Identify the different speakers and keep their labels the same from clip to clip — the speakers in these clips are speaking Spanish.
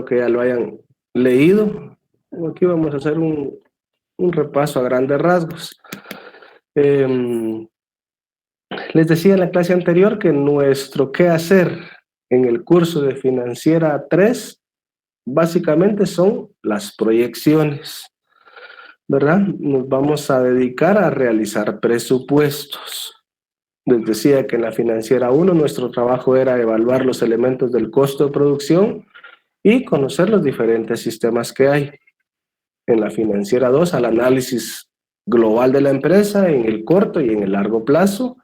Speaker 1: que ya lo hayan leído. Aquí vamos a hacer un repaso a grandes rasgos. Les decía en la clase anterior que nuestro qué hacer en el curso de Financiera 3 básicamente son las proyecciones, ¿verdad? Nos vamos a dedicar a realizar presupuestos. Les decía que en la Financiera 1 nuestro trabajo era evaluar los elementos del costo de producción y conocer los diferentes sistemas que hay. En la Financiera 2 al análisis global de la empresa en el corto y en el largo plazo.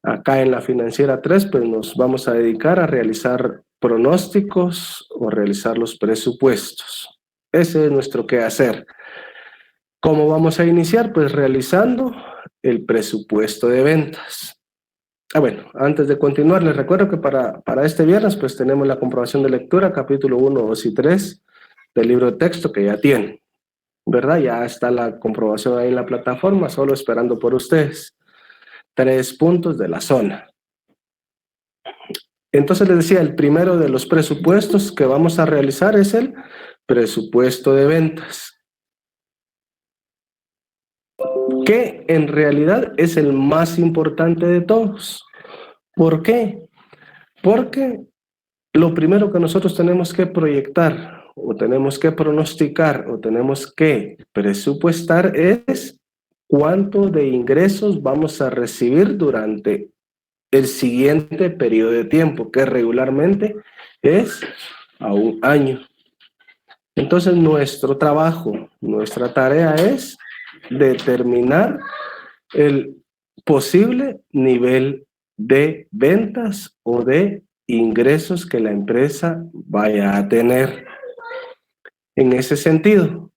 Speaker 1: Acá en la Financiera 3 pues nos vamos a dedicar a realizar pronósticos o realizar los presupuestos. Ese es nuestro quehacer. ¿Cómo vamos a iniciar? Pues realizando el presupuesto de ventas. Bueno, antes de continuar, les recuerdo que para este viernes pues tenemos la comprobación de lectura, capítulo 1, 2 y 3 del libro de texto que ya tienen, ¿verdad? Ya está la comprobación ahí en la plataforma, solo esperando por ustedes. 3 puntos de la zona. Entonces les decía, el primero de los presupuestos que vamos a realizar es el presupuesto de ventas, que en realidad es el más importante de todos. ¿Por qué? Porque lo primero que nosotros tenemos que proyectar o tenemos que pronosticar o tenemos que presupuestar es cuánto de ingresos vamos a recibir durante el siguiente periodo de tiempo, que regularmente es a un año. Entonces nuestro trabajo, nuestra tarea es determinar el posible nivel de ventas o de ingresos que la empresa vaya a tener. En ese sentido,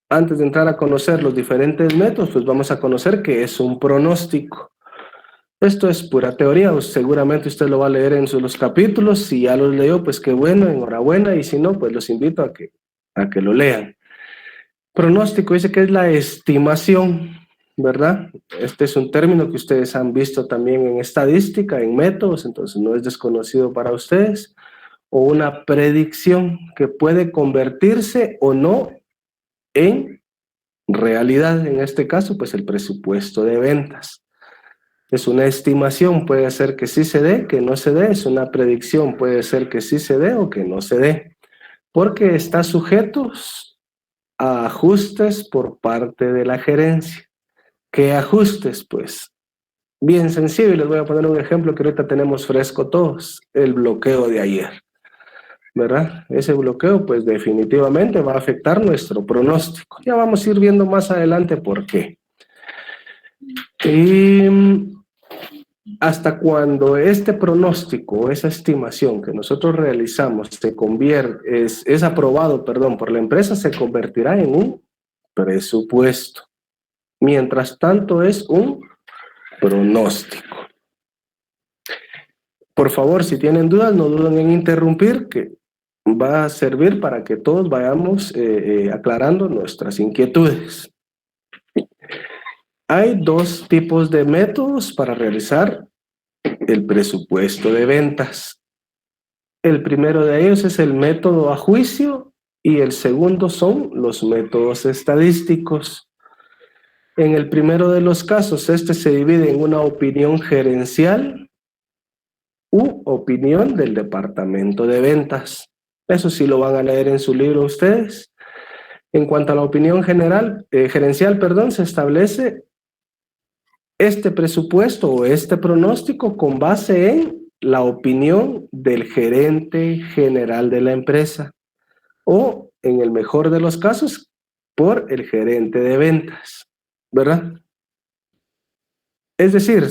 Speaker 1: antes de entrar a conocer los diferentes métodos, pues vamos a conocer qué es un pronóstico. Esto es pura teoría, seguramente usted lo va a leer en los capítulos. Si ya los leyó, pues qué bueno, enhorabuena, y si no, pues los invito a que lo lean. Pronóstico dice que es la estimación, ¿verdad? Este es un término que ustedes han visto también en estadística, en métodos, entonces no es desconocido para ustedes, o una predicción que puede convertirse o no en realidad, en este caso, pues el presupuesto de ventas. Es una estimación, puede ser que sí se dé, que no se dé, es una predicción, puede ser que sí se dé o que no se dé, porque está sujeto a ajustes por parte de la gerencia. ¿Qué ajustes? Pues bien sencillo, y les voy a poner un ejemplo que ahorita tenemos fresco todos, el bloqueo de ayer, ¿verdad? Ese bloqueo pues definitivamente va a afectar nuestro pronóstico. Ya vamos a ir viendo más adelante por qué. Y hasta cuando este pronóstico, esa estimación que nosotros realizamos es aprobado, por la empresa, se convertirá en un presupuesto. Mientras tanto es un pronóstico. Por favor, si tienen dudas, no duden en interrumpir, que va a servir para que todos vayamos aclarando nuestras inquietudes. Hay dos tipos de métodos para realizar el presupuesto de ventas. El primero de ellos es el método a juicio y el segundo son los métodos estadísticos. En el primero de los casos, este se divide en una opinión gerencial u opinión del departamento de ventas. Eso sí lo van a leer en su libro ustedes. En cuanto a la opinión gerencial, se establece este presupuesto o este pronóstico con base en la opinión del gerente general de la empresa o, en el mejor de los casos, por el gerente de ventas, ¿verdad? Es decir,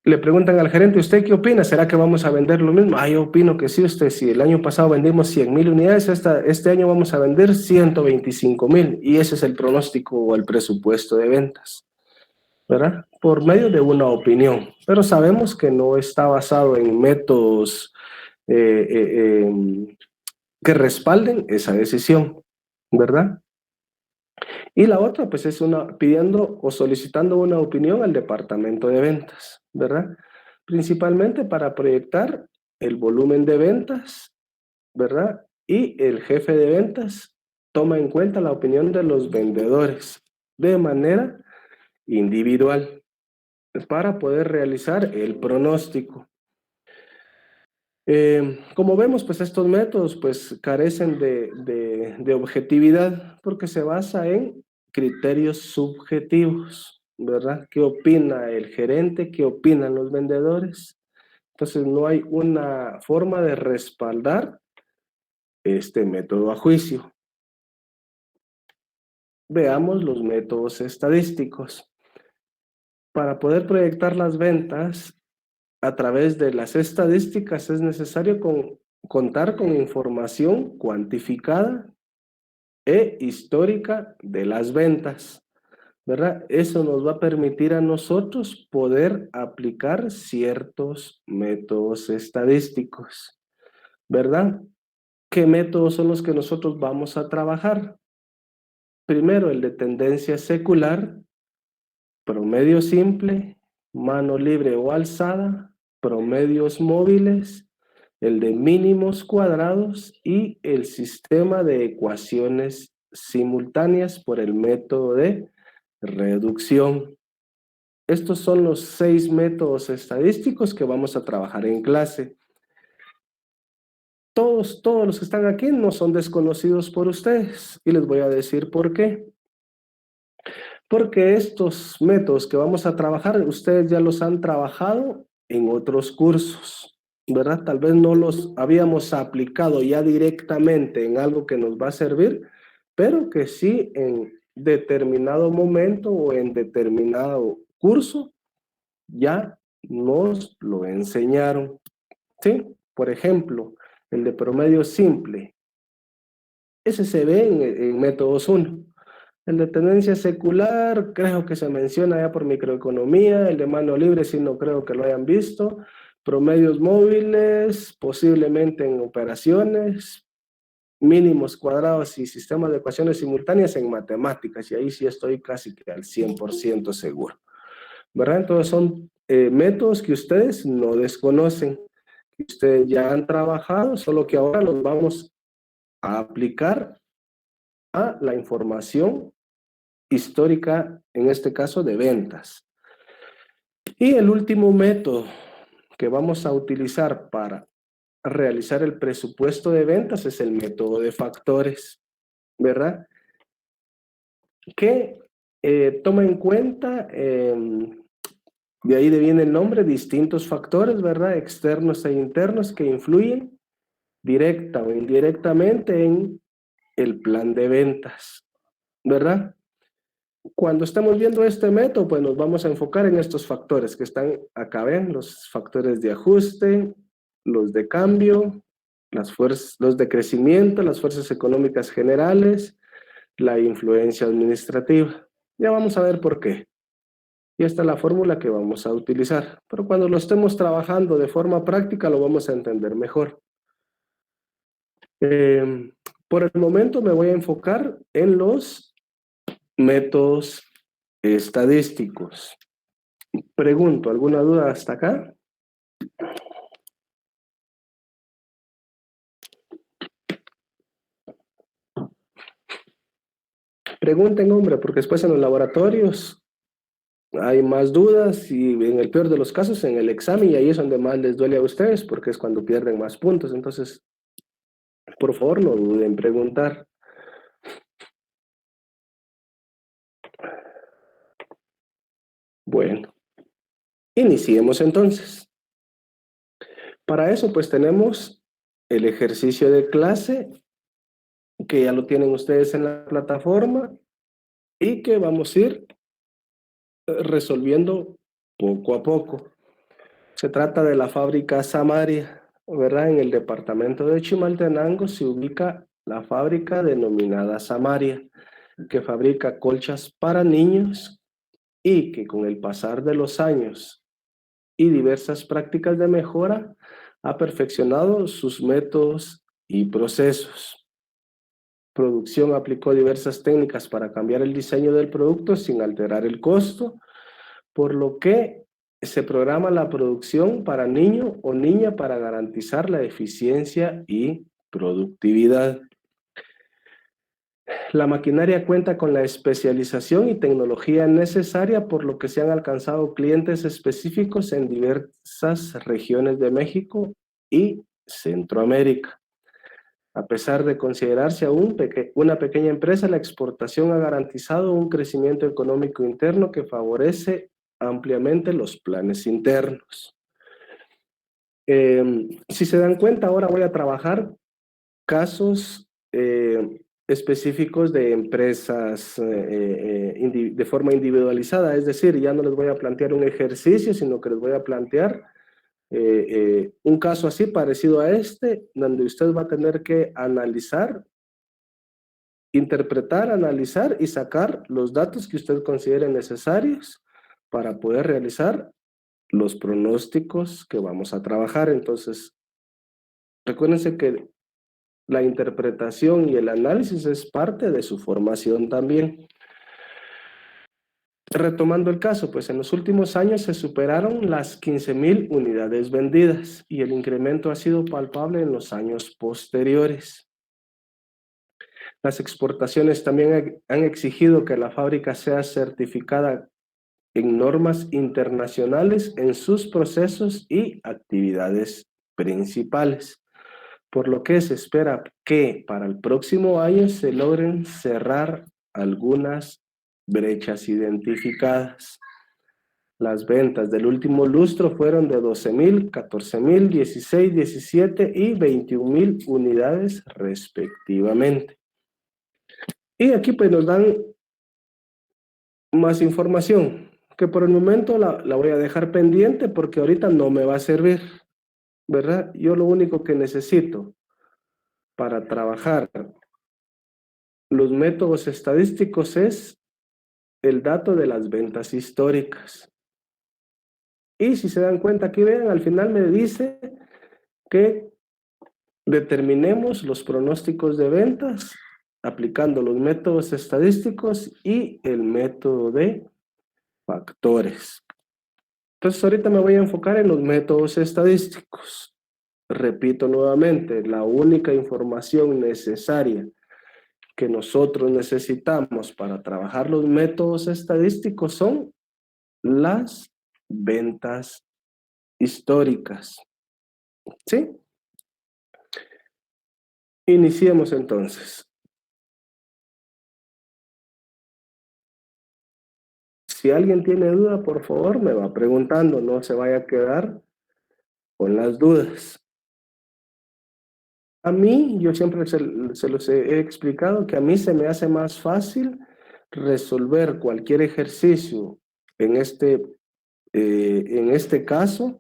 Speaker 1: le preguntan al gerente, ¿usted qué opina? ¿Será que vamos a vender lo mismo? Yo opino que sí, usted, si el año pasado vendimos 100,000 unidades, este año vamos a vender 125,000, y ese es el pronóstico o el presupuesto de ventas, ¿verdad? Por medio de una opinión, pero sabemos que no está basado en métodos que respalden esa decisión, ¿verdad? Y la otra, pues, es pidiendo o solicitando una opinión al departamento de ventas, ¿verdad? Principalmente para proyectar el volumen de ventas ¿verdad? Y el jefe de ventas toma en cuenta la opinión de los vendedores de manera individual para poder realizar el pronóstico. Como vemos, pues estos métodos pues carecen de objetividad porque se basa en criterios subjetivos, ¿verdad? ¿Qué opina el gerente? ¿Qué opinan los vendedores? Entonces no hay una forma de respaldar este método a juicio. Veamos los métodos estadísticos. Para poder proyectar las ventas a través de las estadísticas es necesario contar con información cuantificada e histórica de las ventas, ¿verdad? Eso nos va a permitir a nosotros poder aplicar ciertos métodos estadísticos, ¿verdad? ¿Qué métodos son los que nosotros vamos a trabajar? Primero, el de tendencia secular, promedio simple, mano libre o alzada, promedios móviles, el de mínimos cuadrados y el sistema de ecuaciones simultáneas por el método de reducción. Estos son los 6 métodos estadísticos que vamos a trabajar en clase. Todos los que están aquí no son desconocidos por ustedes y les voy a decir por qué. Porque estos métodos que vamos a trabajar, ustedes ya los han trabajado en otros cursos, ¿verdad? Tal vez no los habíamos aplicado ya directamente en algo que nos va a servir, pero que sí en determinado momento o en determinado curso ya nos lo enseñaron, ¿sí? Por ejemplo, el de promedio simple, ese se ve en métodos 1. El de tendencia secular, creo que se menciona ya por microeconomía. El de mano libre, sí, no creo que lo hayan visto. Promedios móviles, posiblemente en operaciones, mínimos cuadrados y sistemas de ecuaciones simultáneas en matemáticas. Y ahí sí estoy casi que al 100% seguro, ¿verdad? Entonces son métodos que ustedes no desconocen, que ustedes ya han trabajado, solo que ahora los vamos a aplicar a la información histórica, en este caso de ventas. Y el último método que vamos a utilizar para realizar el presupuesto de ventas es el método de factores, ¿verdad? Que toma en cuenta, de ahí viene el nombre, distintos factores, ¿verdad? Externos e internos que influyen directa o indirectamente en el plan de ventas, ¿verdad? Cuando estamos viendo este método, pues nos vamos a enfocar en estos factores que están acá, ven, los factores de ajuste, los de cambio, los de crecimiento, las fuerzas económicas generales, la influencia administrativa. Ya vamos a ver por qué. Y esta es la fórmula que vamos a utilizar. Pero cuando lo estemos trabajando de forma práctica, lo vamos a entender mejor. Por el momento me voy a enfocar en los métodos estadísticos. Pregunto, ¿alguna duda hasta acá? Pregunten, hombre, porque después en los laboratorios hay más dudas y en el peor de los casos en el examen y ahí es donde más les duele a ustedes porque es cuando pierden más puntos. Entonces, por favor, no duden en preguntar. Bueno, iniciemos entonces. Para eso, pues tenemos el ejercicio de clase que ya lo tienen ustedes en la plataforma y que vamos a ir resolviendo poco a poco. Se trata de la fábrica Samaria, ¿verdad? En el departamento de Chimaltenango se ubica la fábrica denominada Samaria, que fabrica colchas para niños y que con el pasar de los años y diversas prácticas de mejora ha perfeccionado sus métodos y procesos. Producción aplicó diversas técnicas para cambiar el diseño del producto sin alterar el costo, por lo que se programa la producción para niño o niña para garantizar la eficiencia y productividad. La maquinaria cuenta con la especialización y tecnología necesaria, por lo que se han alcanzado clientes específicos en diversas regiones de México y Centroamérica. A pesar de considerarse aún una pequeña empresa, la exportación ha garantizado un crecimiento económico interno que favorece ampliamente los planes internos. Si se dan cuenta, ahora voy a trabajar casos específicos de empresas de forma individualizada, es decir, ya no les voy a plantear un ejercicio, sino que les voy a plantear un caso así parecido a este, donde usted va a tener que analizar, interpretar, analizar y sacar los datos que usted considere necesarios para poder realizar los pronósticos que vamos a trabajar. Entonces, recuérdense que la interpretación y el análisis es parte de su formación también. Retomando el caso, pues en los últimos años se superaron las 15,000 unidades vendidas y el incremento ha sido palpable en los años posteriores. Las exportaciones también han exigido que la fábrica sea certificada en normas internacionales en sus procesos y actividades principales, por lo que se espera que para el próximo año se logren cerrar algunas brechas identificadas. Las ventas del último lustro fueron de 12,000, 14,000, 16, 17 y 21,000 unidades respectivamente. Y aquí pues nos dan más información, que por el momento la voy a dejar pendiente porque ahorita no me va a servir, ¿verdad? Yo lo único que necesito para trabajar los métodos estadísticos es el dato de las ventas históricas. Y si se dan cuenta, aquí vean, al final me dice que determinemos los pronósticos de ventas aplicando los métodos estadísticos y el método de factores. Entonces ahorita me voy a enfocar en los métodos estadísticos. Repito nuevamente, la única información necesaria que nosotros necesitamos para trabajar los métodos estadísticos son las ventas históricas. ¿Sí? Iniciemos entonces. Si alguien tiene duda, por favor, me va preguntando, no se vaya a quedar con las dudas. A mí, yo siempre se los he explicado que a mí se me hace más fácil resolver cualquier ejercicio en este caso,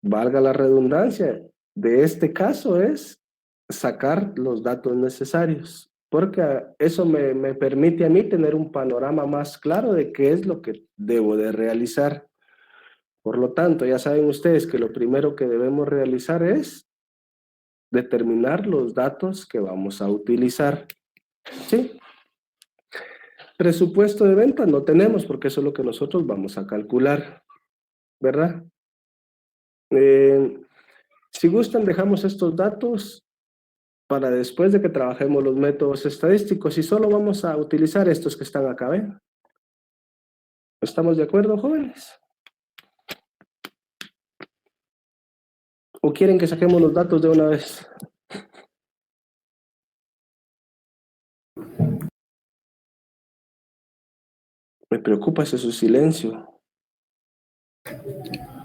Speaker 1: valga la redundancia, de este caso es sacar los datos necesarios, porque eso me permite a mí tener un panorama más claro de qué es lo que debo de realizar. Por lo tanto, ya saben ustedes que lo primero que debemos realizar es determinar los datos que vamos a utilizar. ¿Sí? Presupuesto de venta no tenemos porque eso es lo que nosotros vamos a calcular, ¿verdad? Si gustan, dejamos estos datos para después de que trabajemos los métodos estadísticos y solo vamos a utilizar estos que están acá, ¿ven? ¿Estamos de acuerdo, jóvenes? ¿O quieren que saquemos los datos de una vez? Me preocupa ese su silencio.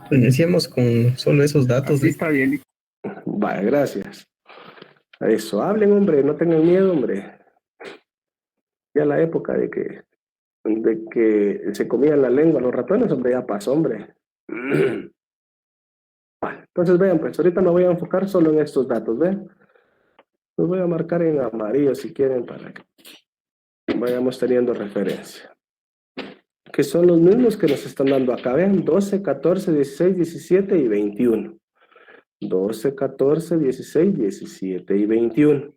Speaker 2: Iniciamos con solo esos datos.
Speaker 3: Sí, está bien.
Speaker 1: Vale, gracias. Eso, hablen, hombre, no tengan miedo, hombre. Ya la época de que se comían la lengua los ratones, hombre, ya pasó, hombre. Vale, entonces vean, pues ahorita me voy a enfocar solo en estos datos, ¿ven? Los voy a marcar en amarillo si quieren para que vayamos teniendo referencia. Que son los mismos que nos están dando acá, vean, 12, 14, 16, 17 y 21. 12, 14, 16, 17 y 21.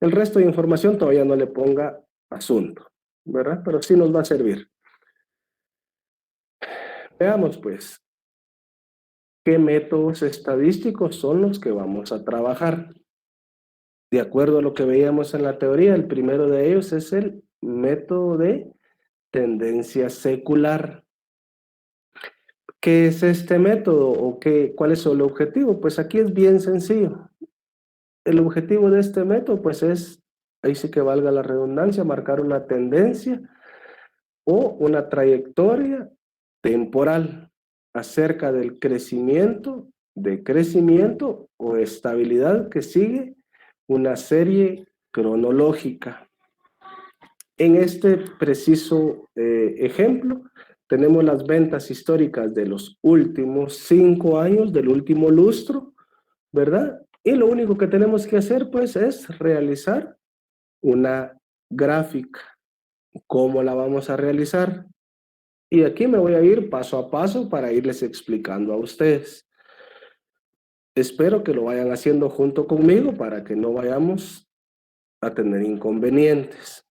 Speaker 1: El resto de información todavía no le ponga asunto, ¿verdad? Pero sí nos va a servir. Veamos, pues, qué métodos estadísticos son los que vamos a trabajar. de acuerdo a lo que veíamos en la teoría, el primero de ellos es el método de tendencia secular. ¿Qué es este método o cuál es el objetivo? Pues aquí es bien sencillo. El objetivo de este método pues es, ahí sí que valga la redundancia, marcar una tendencia o una trayectoria temporal acerca del crecimiento, decrecimiento o estabilidad que sigue una serie cronológica. En este preciso ejemplo, tenemos las ventas históricas de los últimos 5 años, del último lustro, ¿verdad? Y lo único que tenemos que hacer, pues, es realizar una gráfica. ¿Cómo la vamos a realizar? Y aquí me voy a ir paso a paso para irles explicando a ustedes. Espero que lo vayan haciendo junto conmigo para que no vayamos a tener inconvenientes.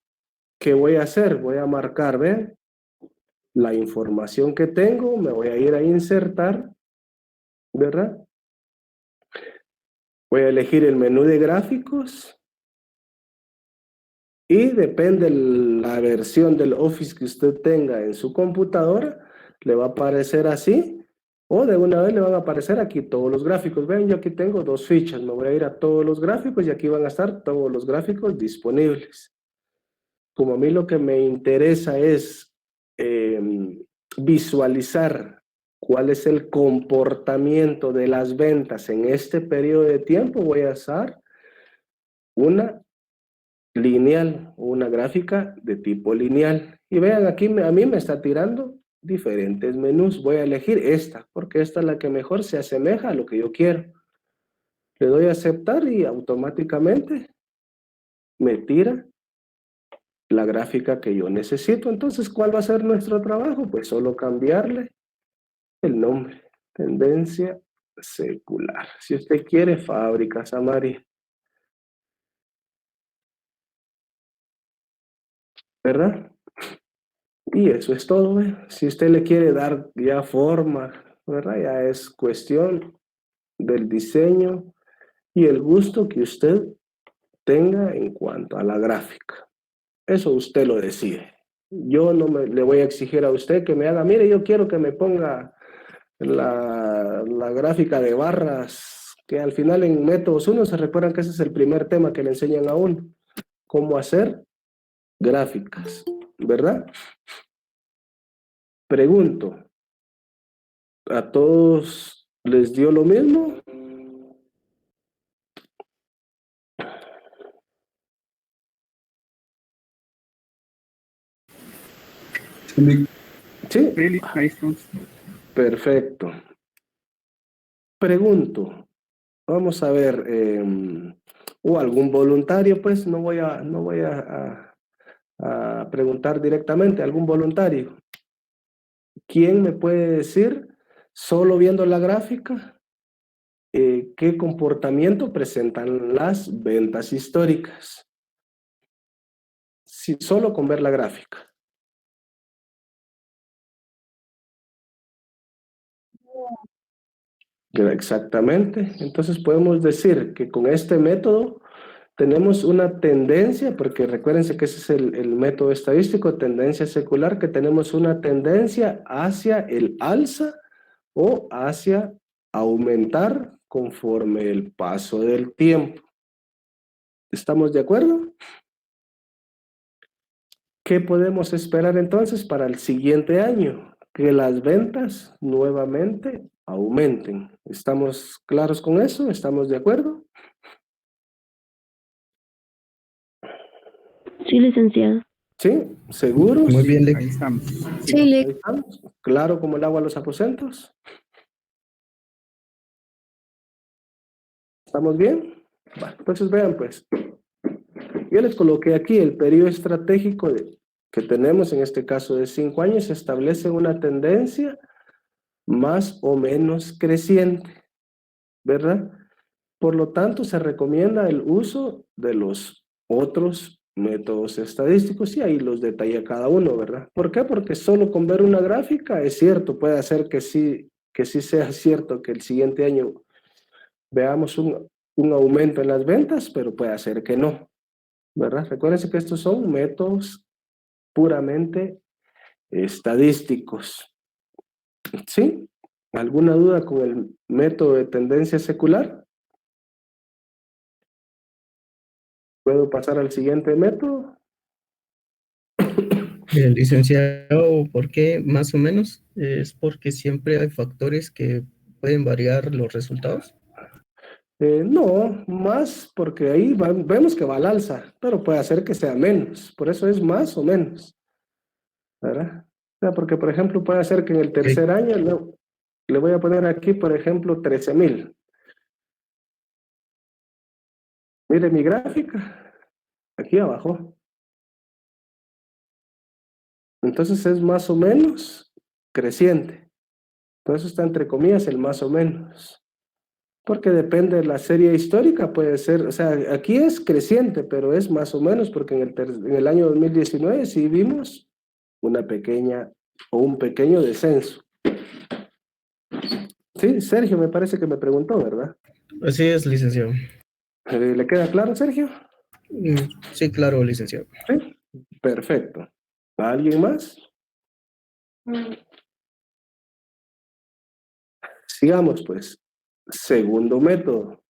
Speaker 1: ¿Qué voy a hacer? Voy a marcar, ¿ven? La información que tengo, me voy a ir a insertar, ¿verdad? Voy a elegir el menú de gráficos y depende la versión del Office que usted tenga en su computadora, le va a aparecer así o de una vez le van a aparecer aquí todos los gráficos. Ven, yo aquí tengo 2 fichas, me voy a ir a todos los gráficos y aquí van a estar todos los gráficos disponibles. Como a mí lo que me interesa es visualizar cuál es el comportamiento de las ventas en este periodo de tiempo, voy a usar una lineal, una gráfica de tipo lineal. Y vean, aquí a mí me está tirando diferentes menús. Voy a elegir esta, porque esta es la que mejor se asemeja a lo que yo quiero. Le doy a aceptar y automáticamente me tira la gráfica que yo necesito. Entonces, ¿cuál va a ser nuestro trabajo? Pues solo cambiarle el nombre. Tendencia secular. Si usted quiere, Fábrica Samaria. ¿Verdad? Y eso es todo, ¿eh? Si usted le quiere dar ya forma, ¿verdad? Ya es cuestión del diseño y el gusto que usted tenga en cuanto a la gráfica. Eso usted lo decide. Yo no le voy a exigir a usted que me haga, mire, yo quiero que me ponga la gráfica de barras, que al final en métodos 1 se recuerdan que ese es el primer tema que le enseñan a uno, cómo hacer gráficas, ¿verdad? Pregunto, ¿a todos les dio lo mismo? Sí, perfecto. Pregunto, vamos a ver, o algún voluntario, pues no voy a preguntar directamente, algún voluntario. ¿Quién me puede decir, solo viendo la gráfica, qué comportamiento presentan las ventas históricas? Si solo con ver la gráfica. Exactamente. Entonces podemos decir que con este método tenemos una tendencia, porque recuérdense que ese es el método estadístico, tendencia secular, que tenemos una tendencia hacia el alza o hacia aumentar conforme el paso del tiempo. ¿Estamos de acuerdo? ¿Qué podemos esperar entonces para el siguiente año? Que las ventas nuevamente aumenten. ¿Estamos claros con eso? ¿Estamos de acuerdo?
Speaker 3: Sí, licenciado.
Speaker 1: ¿Sí? ¿Seguros?
Speaker 2: Muy bien,
Speaker 4: Ahí estamos.
Speaker 3: Sí,
Speaker 1: Ahí estamos. ¿Claro como el agua a los aposentos? ¿Estamos bien? Bueno, entonces vean pues. Yo les coloqué aquí el periodo estratégico que tenemos, en este caso de 5 años, establece una tendencia más o menos creciente, ¿verdad? Por lo tanto, se recomienda el uso de los otros métodos estadísticos y ahí los detalla cada uno, ¿verdad? ¿Por qué? Porque solo con ver una gráfica es cierto, puede hacer que sí sea cierto que el siguiente año veamos un aumento en las ventas, pero puede ser que no, ¿verdad? Recuérdense que estos son métodos puramente estadísticos. ¿Sí? ¿Alguna duda con el método de tendencia secular? ¿Puedo pasar al siguiente método?
Speaker 2: Licenciado, ¿por qué más o menos? ¿Es porque siempre hay factores que pueden variar los resultados?
Speaker 1: No, más porque ahí vemos que va al alza, pero puede ser que sea menos. Por eso es más o menos, ¿verdad? O sea, porque, por ejemplo, puede ser que en el
Speaker 2: Ok.
Speaker 1: tercer año le voy a poner aquí, por ejemplo, 13,000. Mire mi gráfica, aquí abajo. Entonces es más o menos creciente. Por eso está entre comillas el más o menos. Porque depende de la serie histórica, puede ser, o sea, aquí es creciente, pero es más o menos porque en el año 2019 sí vimos una pequeña o un pequeño descenso. Sí, Sergio me parece que me preguntó, ¿verdad?
Speaker 2: Así es, licenciado.
Speaker 1: ¿Le queda claro, Sergio?
Speaker 2: Sí, claro, licenciado.
Speaker 1: Sí, perfecto. ¿Alguien más? Sigamos, pues. Segundo método,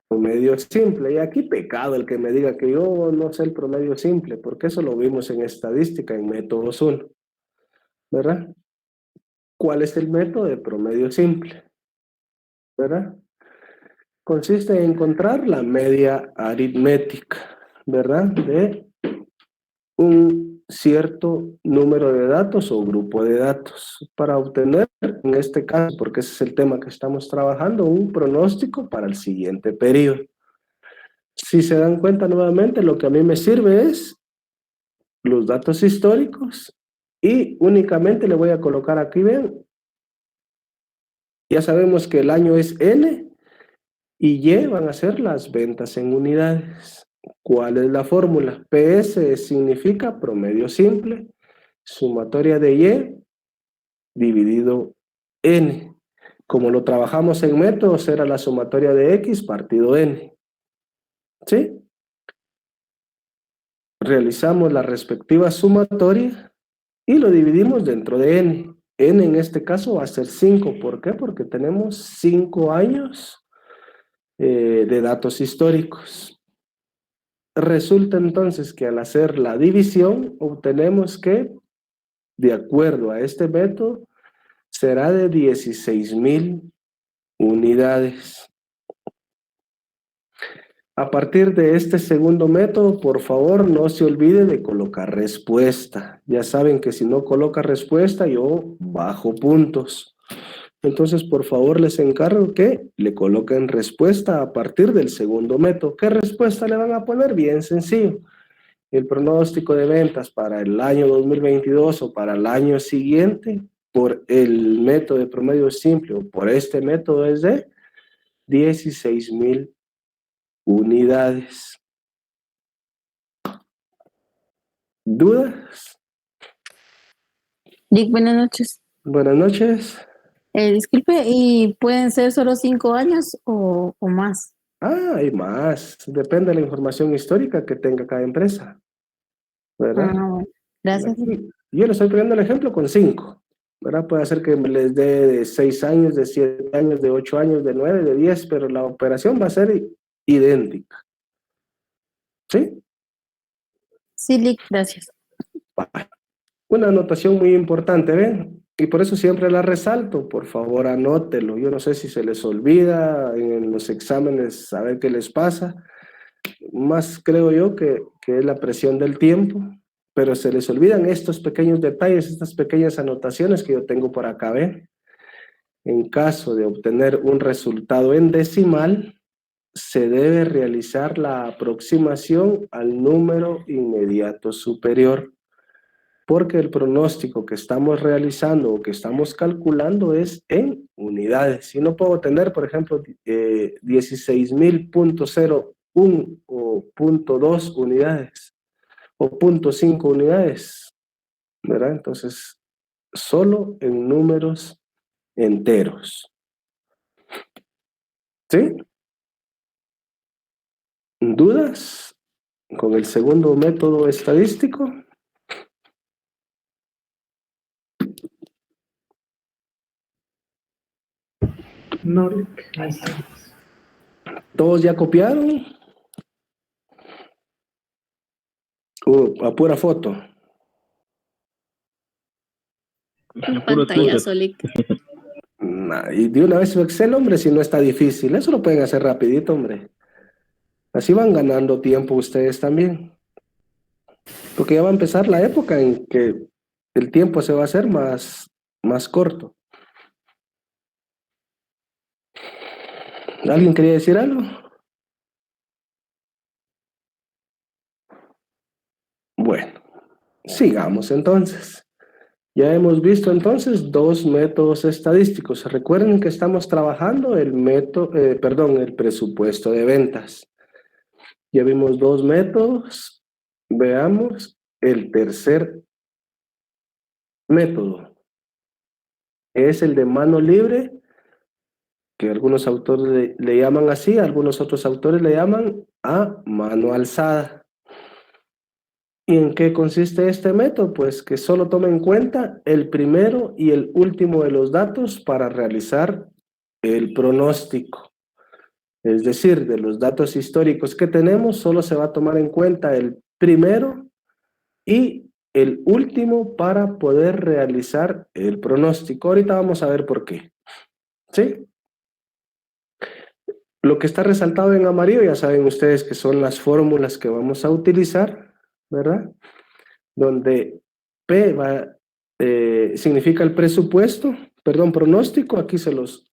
Speaker 1: promedio simple. Y aquí pecado el que me diga que yo no sé el promedio simple, porque eso lo vimos en estadística, en métodos 1, ¿verdad? ¿Cuál es el método de promedio simple? ¿Verdad? Consiste en encontrar la media aritmética, ¿verdad? De un cierto número de datos o grupo de datos para obtener, en este caso, porque ese es el tema que estamos trabajando, un pronóstico para el siguiente periodo. Si se dan cuenta nuevamente, lo que a mí me sirve es los datos históricos y únicamente le voy a colocar aquí, ven, ya sabemos que el año es N y Y van a ser las ventas en unidades. ¿Cuál es la fórmula? PS significa promedio simple, sumatoria de Y dividido N. Como lo trabajamos en métodos, era la sumatoria de X partido N. ¿Sí? Realizamos la respectiva sumatoria y lo dividimos dentro de N. N en este caso va a ser 5. ¿Por qué? Porque tenemos 5 años de datos históricos. Resulta entonces que al hacer la división obtenemos que, de acuerdo a este método, será de 16,000 unidades. A partir de este segundo método, por favor, no se olvide de colocar respuesta. Ya saben que si no coloca respuesta, yo bajo puntos. Entonces, por favor, les encargo que le coloquen respuesta a partir del segundo método. ¿Qué respuesta le van a poner? Bien sencillo. El pronóstico de ventas para el año 2022 o para el año siguiente por el método de promedio simple o por este método es de 16,000 unidades. ¿Dudas?
Speaker 3: Dick, buenas noches.
Speaker 1: Buenas noches.
Speaker 3: Disculpe, ¿y pueden ser solo 5 años o más?
Speaker 1: Hay más. Depende de la información histórica que tenga cada empresa, ¿verdad?
Speaker 3: Bueno, gracias.
Speaker 1: Aquí, yo le estoy poniendo el ejemplo con 5, ¿verdad? Puede ser que les dé de 6 años, de 7 años, de 8 años, de 9, de 10, pero la operación va a ser idéntica. ¿Sí?
Speaker 3: Sí, Dick, gracias.
Speaker 1: Una anotación muy importante, ¿ven? Y por eso siempre la resalto, por favor anótelo. Yo no sé si se les olvida en los exámenes, saber qué les pasa. Más creo yo que es la presión del tiempo, pero se les olvidan estos pequeños detalles, estas pequeñas anotaciones que yo tengo por acá, ¿ven? En caso de obtener un resultado en decimal, se debe realizar la aproximación al número inmediato superior, porque el pronóstico que estamos realizando o que estamos calculando es en unidades. Y no puedo tener, por ejemplo, 16,000.01 o 0.2 unidades o 0.5 unidades, ¿verdad? Entonces, solo en números enteros. ¿Sí? ¿Dudas con el segundo método estadístico?
Speaker 4: No, ahí está.
Speaker 1: ¿Todos ya copiaron? A pura foto.
Speaker 3: Un pantallazo, Lick.
Speaker 1: Y de una vez su Excel, hombre, si no está difícil. Eso lo pueden hacer rapidito, hombre. Así van ganando tiempo ustedes también. Porque ya va a empezar la época en que el tiempo se va a hacer más corto. ¿Alguien quería decir algo? Bueno, sigamos entonces. Ya hemos visto entonces dos métodos estadísticos. Recuerden que estamos trabajando el presupuesto de ventas. Ya vimos dos métodos. Veamos el tercer método. Es el de mano libre, que algunos autores le llaman así, algunos otros autores le llaman a mano alzada. ¿Y en qué consiste este método? Pues que solo toma en cuenta el primero y el último de los datos para realizar el pronóstico. Es decir, de los datos históricos que tenemos, solo se va a tomar en cuenta el primero y el último para poder realizar el pronóstico. Ahorita vamos a ver por qué. ¿Sí? Lo que está resaltado en amarillo, ya saben ustedes que son las fórmulas que vamos a utilizar, ¿verdad? Donde P significa el presupuesto, pronóstico, aquí se los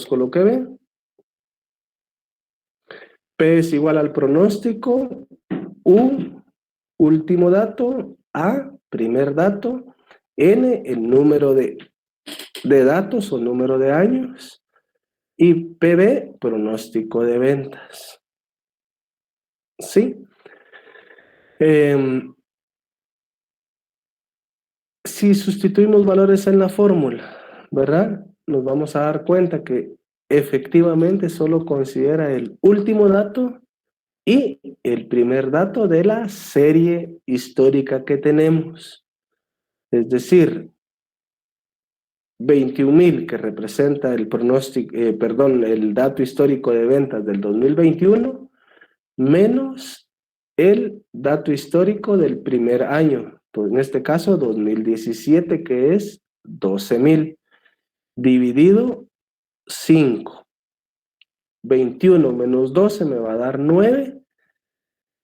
Speaker 1: coloqué, ¿ven? P es igual al pronóstico, U, último dato, A, primer dato, N, el número de datos o número de años, y PB, pronóstico de ventas. ¿Sí? Si sustituimos valores en la fórmula, ¿verdad? Nos vamos a dar cuenta que efectivamente solo considera el último dato y el primer dato de la serie histórica que tenemos. Es decir, 21,000 que representa el pronóstico, el dato histórico de ventas del 2021, menos el dato histórico del primer año, pues en este caso 2017, que es 12,000, dividido 5. 21 menos 12 me va a dar 9,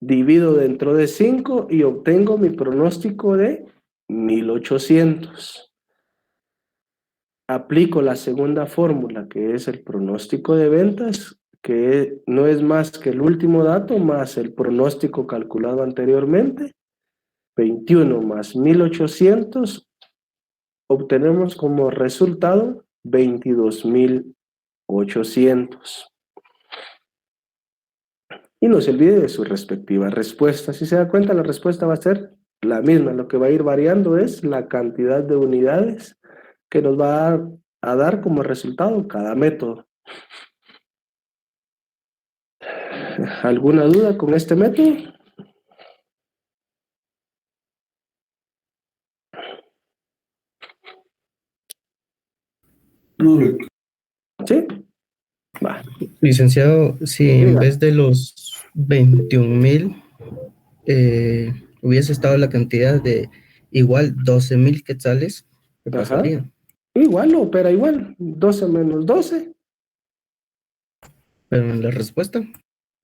Speaker 1: divido dentro de 5 y obtengo mi pronóstico de 1800. Aplico la segunda fórmula, que es el pronóstico de ventas, que no es más que el último dato más el pronóstico calculado anteriormente. 21 más 1800, obtenemos como resultado 22,800. Y no se olvide de su respectiva respuesta. Si se da cuenta, la respuesta va a ser la misma. Lo que va a ir variando es la cantidad de unidades que nos va a dar como resultado cada método. ¿Alguna duda con este método? ¿Sí? Va.
Speaker 2: Licenciado, si en vez de los 21,000 hubiese estado la cantidad de igual 12,000 quetzales, ¿qué pasaría?
Speaker 1: Ajá. Igual, opera igual. 12 menos 12.
Speaker 2: Pero en la respuesta,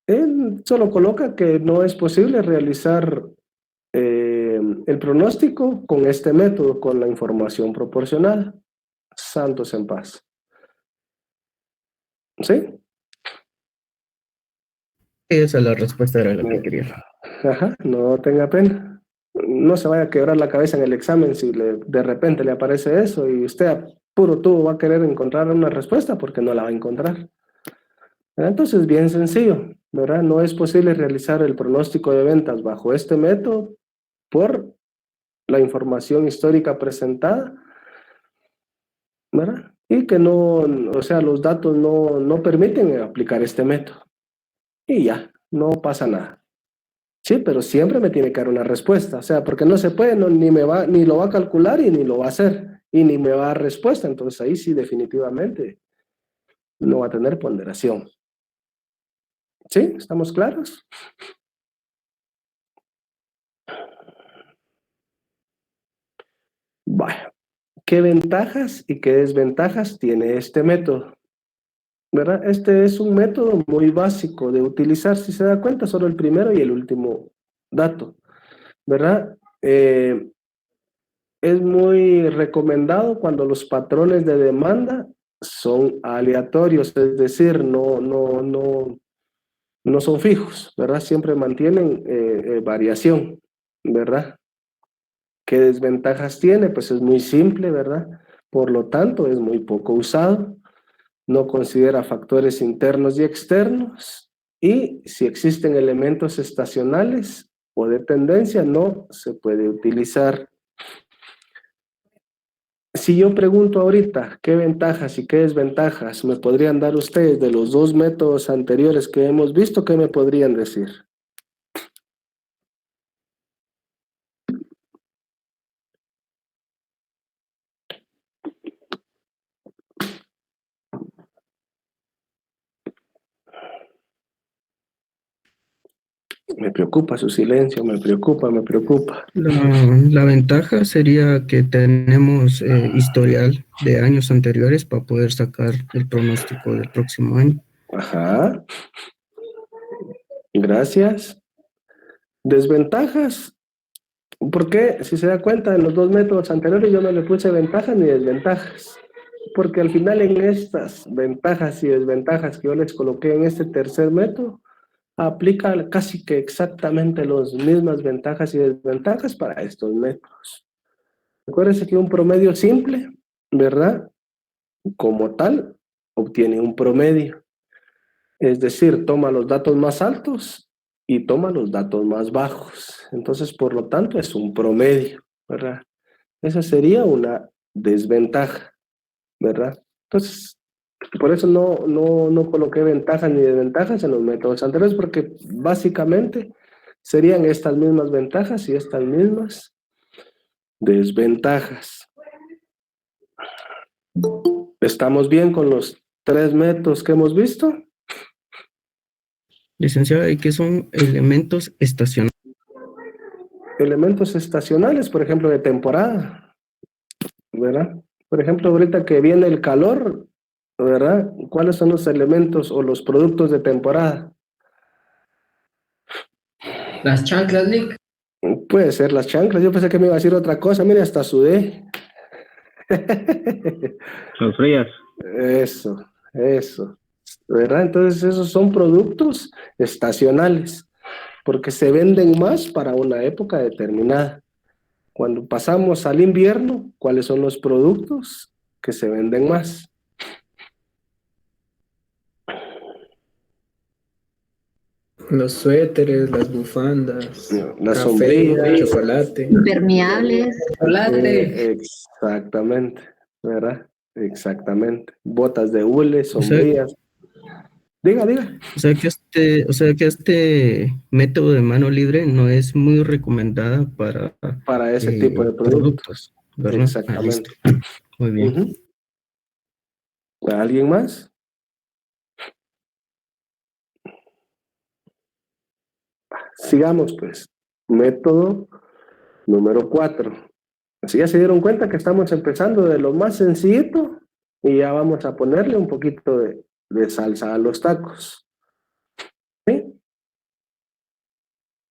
Speaker 1: Él solo coloca que no es posible realizar el pronóstico con este método, con la información proporcionada. Santos en paz. ¿Sí?
Speaker 2: esa es la respuesta, era la que quería.
Speaker 1: Ajá, no tenga pena. No se vaya a quebrar la cabeza en el examen si de repente le aparece eso y usted a puro tubo va a querer encontrar una respuesta porque no la va a encontrar. Entonces, bien sencillo, ¿verdad? No es posible realizar el pronóstico de ventas bajo este método por la información histórica presentada, ¿verdad? Y que no, o sea, los datos no permiten aplicar este método. Y ya, no pasa nada. Sí, pero siempre me tiene que dar una respuesta, o sea, porque no se puede, ni lo va a calcular y ni lo va a hacer, y ni me va a dar respuesta, entonces ahí sí definitivamente no va a tener ponderación. ¿Sí? ¿Estamos claros? Vaya, ¿qué ventajas y qué desventajas tiene este método? ¿Verdad? Este es un método muy básico de utilizar, si se da cuenta, solo el primero y el último dato, ¿verdad? Es muy recomendado cuando los patrones de demanda son aleatorios, es decir, no son fijos, ¿verdad? Siempre mantienen variación, ¿verdad? ¿Qué desventajas tiene? Pues es muy simple, ¿verdad? Por lo tanto, es muy poco usado, no considera factores internos y externos, y si existen elementos estacionales o de tendencia, no se puede utilizar. Si yo pregunto ahorita qué ventajas y qué desventajas me podrían dar ustedes de los dos métodos anteriores que hemos visto, ¿qué me podrían decir? Me preocupa su silencio, me preocupa, me preocupa.
Speaker 2: La ventaja sería que tenemos historial de años anteriores para poder sacar el pronóstico del próximo año.
Speaker 1: Ajá. Gracias. Desventajas. ¿Por qué? Si se da cuenta, en los dos métodos anteriores yo no le puse ventajas ni desventajas. Porque al final en estas ventajas y desventajas que yo les coloqué en este tercer método, aplica casi que exactamente las mismas ventajas y desventajas para estos métodos. Acuérdense que un promedio simple, ¿verdad? Como tal, obtiene un promedio. Es decir, toma los datos más altos y toma los datos más bajos. Entonces, por lo tanto, es un promedio, ¿verdad? Esa sería una desventaja, ¿verdad? Entonces, por eso no coloqué ventajas ni desventajas en los métodos anteriores, porque básicamente serían estas mismas ventajas y estas mismas desventajas. ¿Estamos bien con los tres métodos que hemos visto?
Speaker 2: Licenciada, ¿y qué son elementos estacionales?
Speaker 1: Elementos estacionales, por ejemplo, de temporada, ¿verdad? Por ejemplo, ahorita que viene el calor, ¿verdad? ¿Cuáles son los elementos o los productos de temporada?
Speaker 4: Las chanclas, Nick.
Speaker 1: Puede ser las chanclas. Yo pensé que me iba a decir otra cosa. Mire, hasta sudé.
Speaker 5: Son frías.
Speaker 1: Eso, ¿verdad? Entonces esos son productos estacionales, porque se venden más para una época determinada. Cuando pasamos al invierno, ¿cuáles son los productos que se venden más?
Speaker 4: Los suéteres, las bufandas,
Speaker 1: Las
Speaker 4: café,
Speaker 1: sombrillas.
Speaker 4: chocolate.
Speaker 3: Impermeables.
Speaker 4: Chocolate.
Speaker 1: Exactamente, ¿verdad? Exactamente. Botas de hule,
Speaker 2: O sea,
Speaker 1: sombrillas. Diga.
Speaker 2: O sea que este método de mano libre no es muy recomendada
Speaker 1: Para ese tipo de productos.
Speaker 2: ¿verdad?
Speaker 1: Exactamente.
Speaker 2: Ah, listo. Muy bien.
Speaker 1: ¿Alguien más? Sigamos pues. Método número 4. Así ya se dieron cuenta que estamos empezando de lo más sencillito y ya vamos a ponerle un poquito de salsa a los tacos. ¿Sí?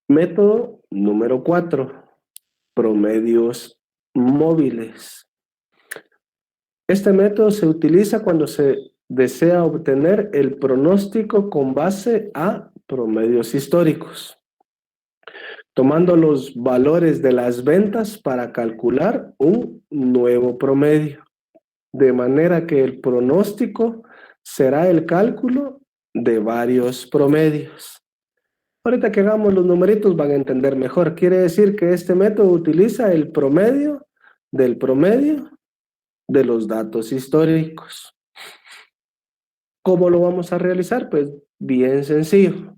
Speaker 1: Método número 4. Promedios móviles. Este método se utiliza cuando se desea obtener el pronóstico con base a promedios históricos, tomando los valores de las ventas para calcular un nuevo promedio, de manera que el pronóstico será el cálculo de varios promedios. Ahorita que hagamos los numeritos van a entender mejor. Quiere decir que este método utiliza el promedio del promedio de los datos históricos. ¿Cómo lo vamos a realizar? Pues bien sencillo.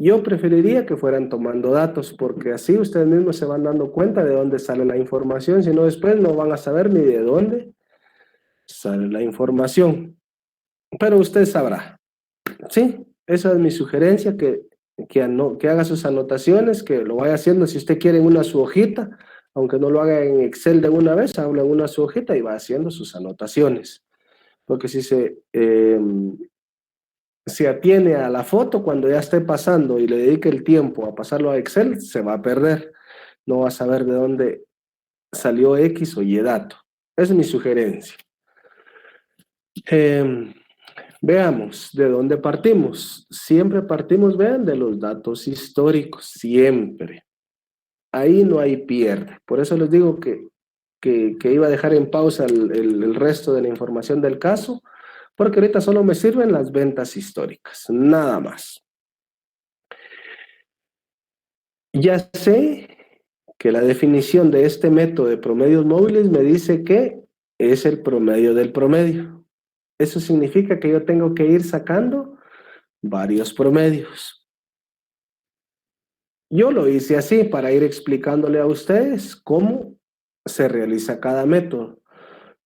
Speaker 1: Yo preferiría que fueran tomando datos, porque así ustedes mismos se van dando cuenta de dónde sale la información, si no después no van a saber ni de dónde sale la información. Pero usted sabrá, ¿sí? Esa es mi sugerencia, que haga sus anotaciones, que lo vaya haciendo si usted quiere en una su hojita, aunque no lo haga en Excel de una vez, habla en una su hojita y va haciendo sus anotaciones. Porque si se atiene a la foto cuando ya esté pasando y le dedique el tiempo a pasarlo a Excel, se va a perder. No va a saber de dónde salió X o Y dato. Esa es mi sugerencia. Veamos de dónde partimos. Siempre partimos, vean, de los datos históricos, siempre. Ahí no hay pierde. Por eso les digo que iba a dejar en pausa el resto de la información del caso, porque ahorita solo me sirven las ventas históricas, nada más. Ya sé que la definición de este método de promedios móviles me dice que es el promedio del promedio. Eso significa que yo tengo que ir sacando varios promedios. Yo lo hice así para ir explicándole a ustedes cómo se realiza cada método,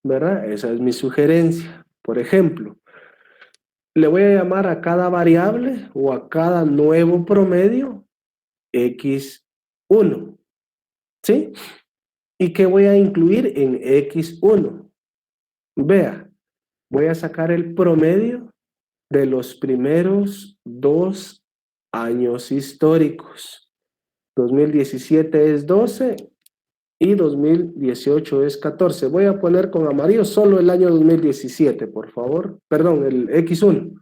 Speaker 1: ¿verdad? Esa es mi sugerencia. Por ejemplo, le voy a llamar a cada variable o a cada nuevo promedio X1, ¿sí? ¿Y qué voy a incluir en X1? Vea, voy a sacar el promedio de los primeros 2 años históricos. 2017 es 12 y 2018 es 14. Voy a poner con amarillo solo el año 2017, por favor. Perdón, el X1,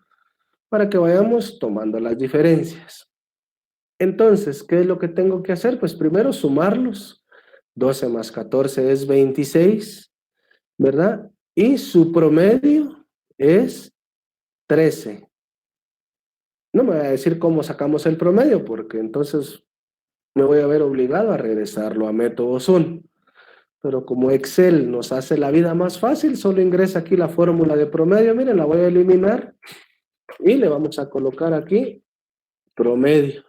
Speaker 1: para que vayamos tomando las diferencias. Entonces, ¿qué es lo que tengo que hacer? Pues primero sumarlos. 12 más 14 es 26, ¿verdad? Y su promedio es 13. No me voy a decir cómo sacamos el promedio, porque entonces me voy a ver obligado a regresarlo a método Zoom. Pero como Excel nos hace la vida más fácil, solo ingresa aquí la fórmula de promedio. Miren, la voy a eliminar y le vamos a colocar aquí promedio.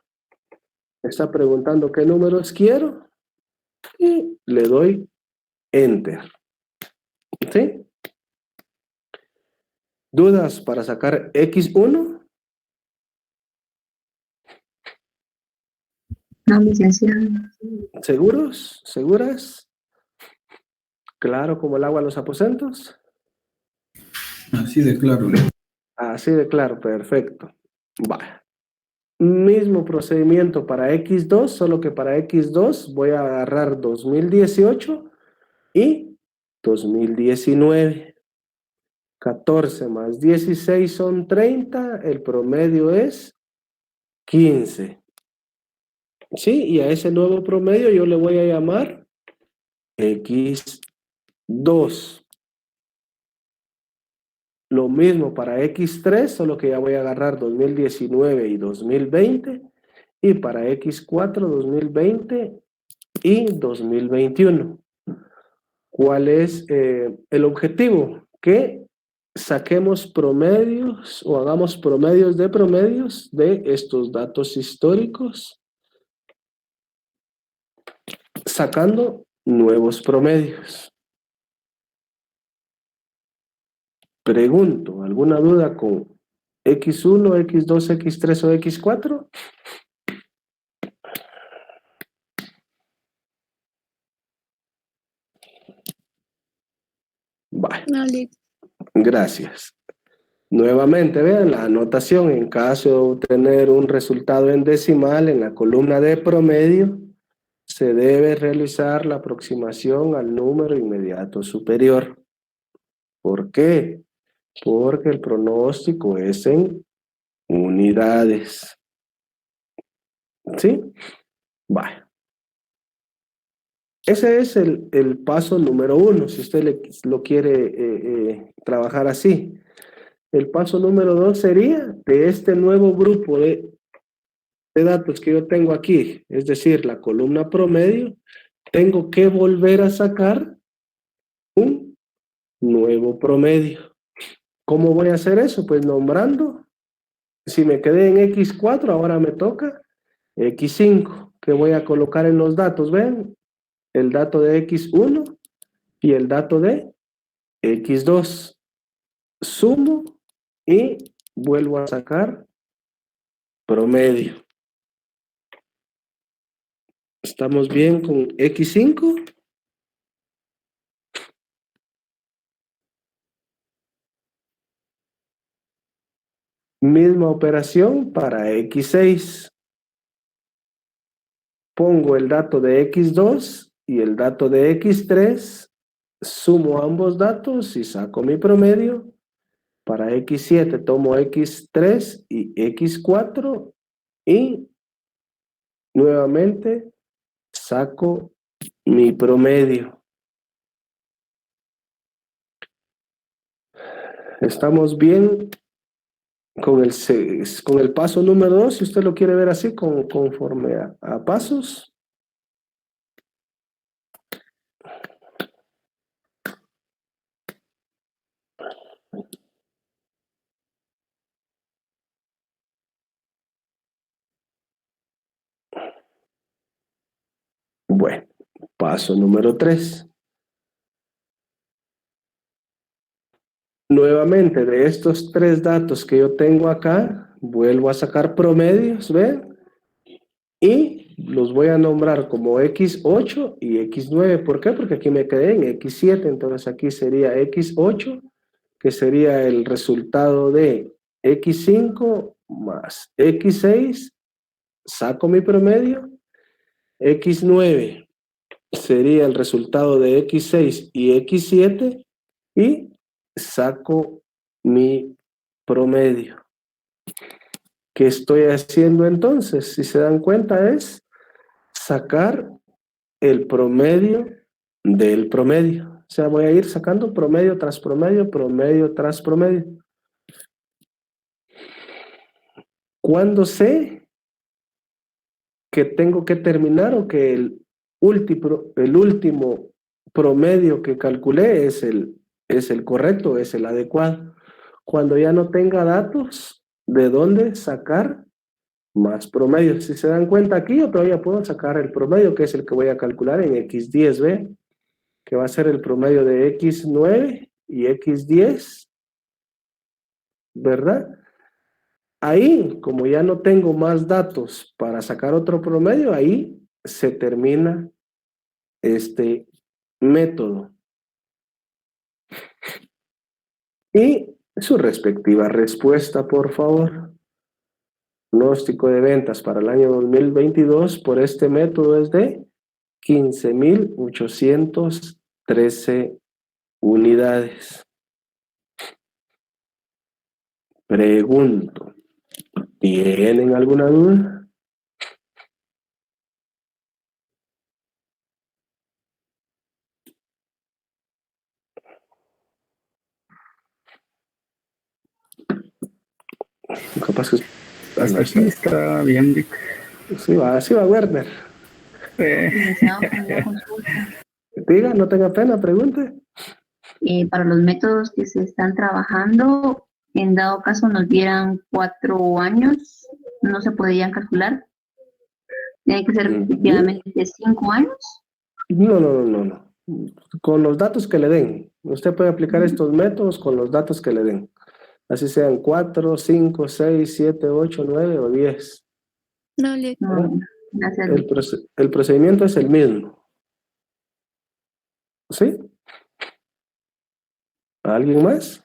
Speaker 1: Me está preguntando qué números quiero y le doy Enter. ¿Sí? ¿Dudas para sacar X1?
Speaker 5: No, licenciado.
Speaker 1: ¿Seguros? ¿Seguras? ¿Claro como el agua a los aposentos?
Speaker 6: Así de claro.
Speaker 1: Así de claro, perfecto. Vale. Mismo procedimiento para X2, solo que para X2 voy a agarrar 2018 y 2019. 14 más 16 son 30, el promedio es 15. ¿Sí? Y a ese nuevo promedio yo le voy a llamar X2. Lo mismo para X3, solo que ya voy a agarrar 2019 y 2020. Y para X4, 2020 y 2021. ¿Cuál es el objetivo? Que saquemos promedios o hagamos promedios de estos datos históricos, sacando nuevos promedios. Pregunto, ¿alguna duda con X1, X2, X3 o X4? Vale. Gracias. Nuevamente, vean la anotación. En caso de obtener un resultado en decimal en la columna de promedio, se debe realizar la aproximación al número inmediato superior. ¿Por qué? Porque el pronóstico es en unidades. ¿Sí? Vale. Ese es el paso número 1, si usted lo quiere trabajar así. El paso número 2 sería de este nuevo grupo de datos que yo tengo aquí, es decir, la columna promedio, tengo que volver a sacar un nuevo promedio. ¿Cómo voy a hacer eso? Pues nombrando Si me quedé en X4, ahora me toca X5, que voy a colocar en los datos. Ven, el dato de X1 y el dato de X2. Sumo y vuelvo a sacar promedio. ¿Estamos bien con X5? Misma operación para X6. Pongo el dato de X2 y el dato de X3, sumo ambos datos y saco mi promedio. Para X7 tomo X3 y X4 y nuevamente saco mi promedio. Estamos bien con el paso número 2, si usted lo quiere ver así, conforme a pasos. Bueno, paso número 3. Nuevamente, de estos 3 datos que yo tengo acá, vuelvo a sacar promedios, ¿ven? Y los voy a nombrar como X8 y X9. ¿Por qué? Porque aquí me quedé en X7, entonces aquí sería X8, que sería el resultado de X5 más X6, saco mi promedio. X9 sería el resultado de X6 y X7 y saco mi promedio. ¿Qué estoy haciendo entonces? Si se dan cuenta, es sacar el promedio del promedio. O sea, voy a ir sacando promedio tras promedio, promedio tras promedio. ¿Cuándo sé que tengo que terminar o que el último promedio que calculé es el correcto, es el adecuado? Cuando ya no tenga datos de dónde sacar más promedio. Si se dan cuenta aquí, yo todavía puedo sacar el promedio, que es el que voy a calcular en X10, ¿ve? Que va a ser el promedio de X9 y X10, ¿verdad? Ahí, como ya no tengo más datos para sacar otro promedio, ahí se termina este método. Y su respectiva respuesta, por favor. Pronóstico de ventas para el año 2022 por este método es de 15,813 unidades. Pregunto, ¿tienen alguna duda? Capaz que
Speaker 5: Hasta aquí está bien, Dick.
Speaker 1: sí va Werner.
Speaker 7: Deseamos una consulta.
Speaker 1: Diga, no tenga pena, pregunte.
Speaker 7: Para los métodos que se están trabajando, en dado caso nos dieran 4 años, ¿no se podrían calcular? ¿Tiene que ser efectivamente 5 años?
Speaker 1: No. Con los datos que le den. Usted puede aplicar estos métodos con los datos que le den. Así sean 4, 5, 6, 7, 8, 9 o 10.
Speaker 7: No, gracias.
Speaker 1: El procedimiento es el mismo. ¿Sí? ¿Alguien más?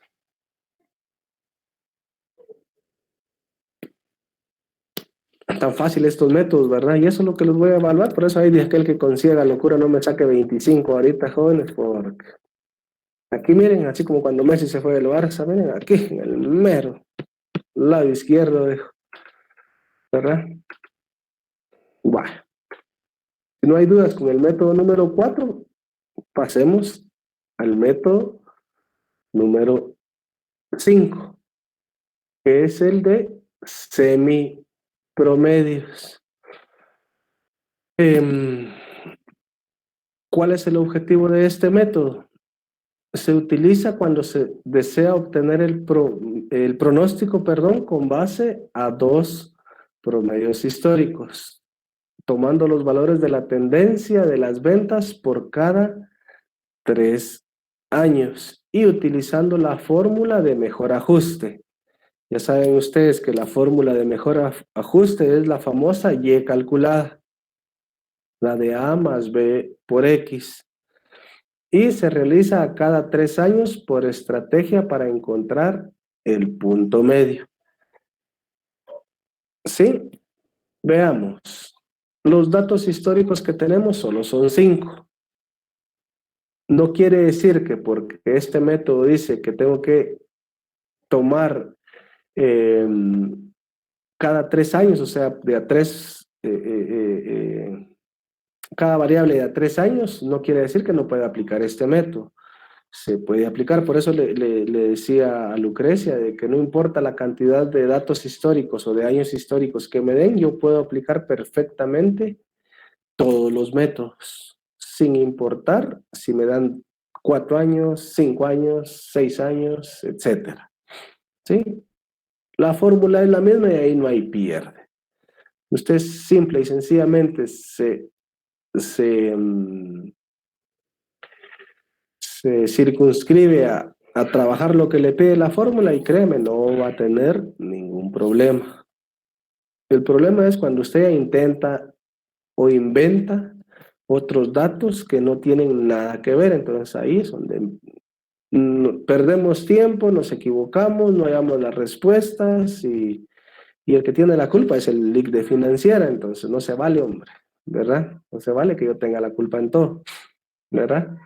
Speaker 1: Tan fácil estos métodos, ¿verdad? Y eso es lo que los voy a evaluar. Por eso hay de aquel que consiga locura no me saque 25 ahorita, jóvenes, porque aquí miren, así como cuando Messi se fue del Barça, miren, aquí, en el mero lado izquierdo, ¿verdad? Bueno, si no hay dudas con el método número 4, pasemos al método número 5, que es el de semipromedios. ¿Cuál es el objetivo de este método? se utiliza cuando se desea obtener el pronóstico, con base a 2 promedios históricos, tomando los valores de la tendencia de las ventas por cada 3 años y utilizando la fórmula de mejor ajuste. Ya saben ustedes que la fórmula de mejor ajuste es la famosa Y calculada, la de A más B por X. Y se realiza a cada 3 años por estrategia para encontrar el punto medio. ¿Sí? Veamos. Los datos históricos que tenemos solo son 5. No quiere decir que porque este método dice que tengo que tomar cada 3 años, o sea, de a 3, cada variable de a 3 años, no quiere decir que no pueda aplicar este método. Se puede aplicar, por eso le decía a Lucrecia de que no importa la cantidad de datos históricos o de años históricos que me den, yo puedo aplicar perfectamente todos los métodos, sin importar si me dan 4 años, 5 años, 6 años, etc. ¿Sí? La fórmula es la misma y ahí no hay pierde. Usted simple y sencillamente se circunscribe a trabajar lo que le pide la fórmula y créeme, no va a tener ningún problema. El problema es cuando usted intenta o inventa otros datos que no tienen nada que ver, entonces ahí es donde perdemos tiempo, nos equivocamos, no hallamos las respuestas y el que tiene la culpa es el LIC de financiera, entonces no se vale, hombre, ¿verdad? No se vale que yo tenga la culpa en todo, ¿verdad?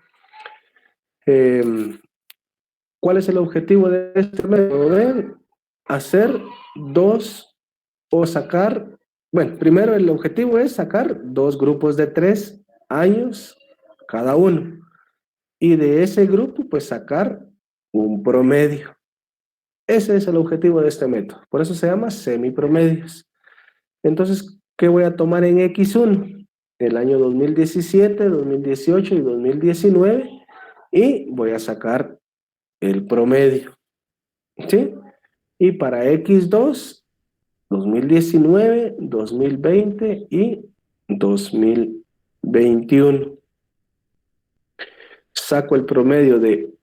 Speaker 1: ¿Cuál es el objetivo de este método? Hacer 2 o sacar, bueno, primero el objetivo es sacar 2 grupos de 3 años cada uno y de ese grupo pues sacar un promedio. Ese es el objetivo de este método, por eso se llama semipromedios. Entonces, ¿qué voy a tomar en X1? El año 2017, 2018 y 2019 y voy a sacar el promedio, ¿sí? Y para X2, 2019, 2020 y 2021. Saco el promedio de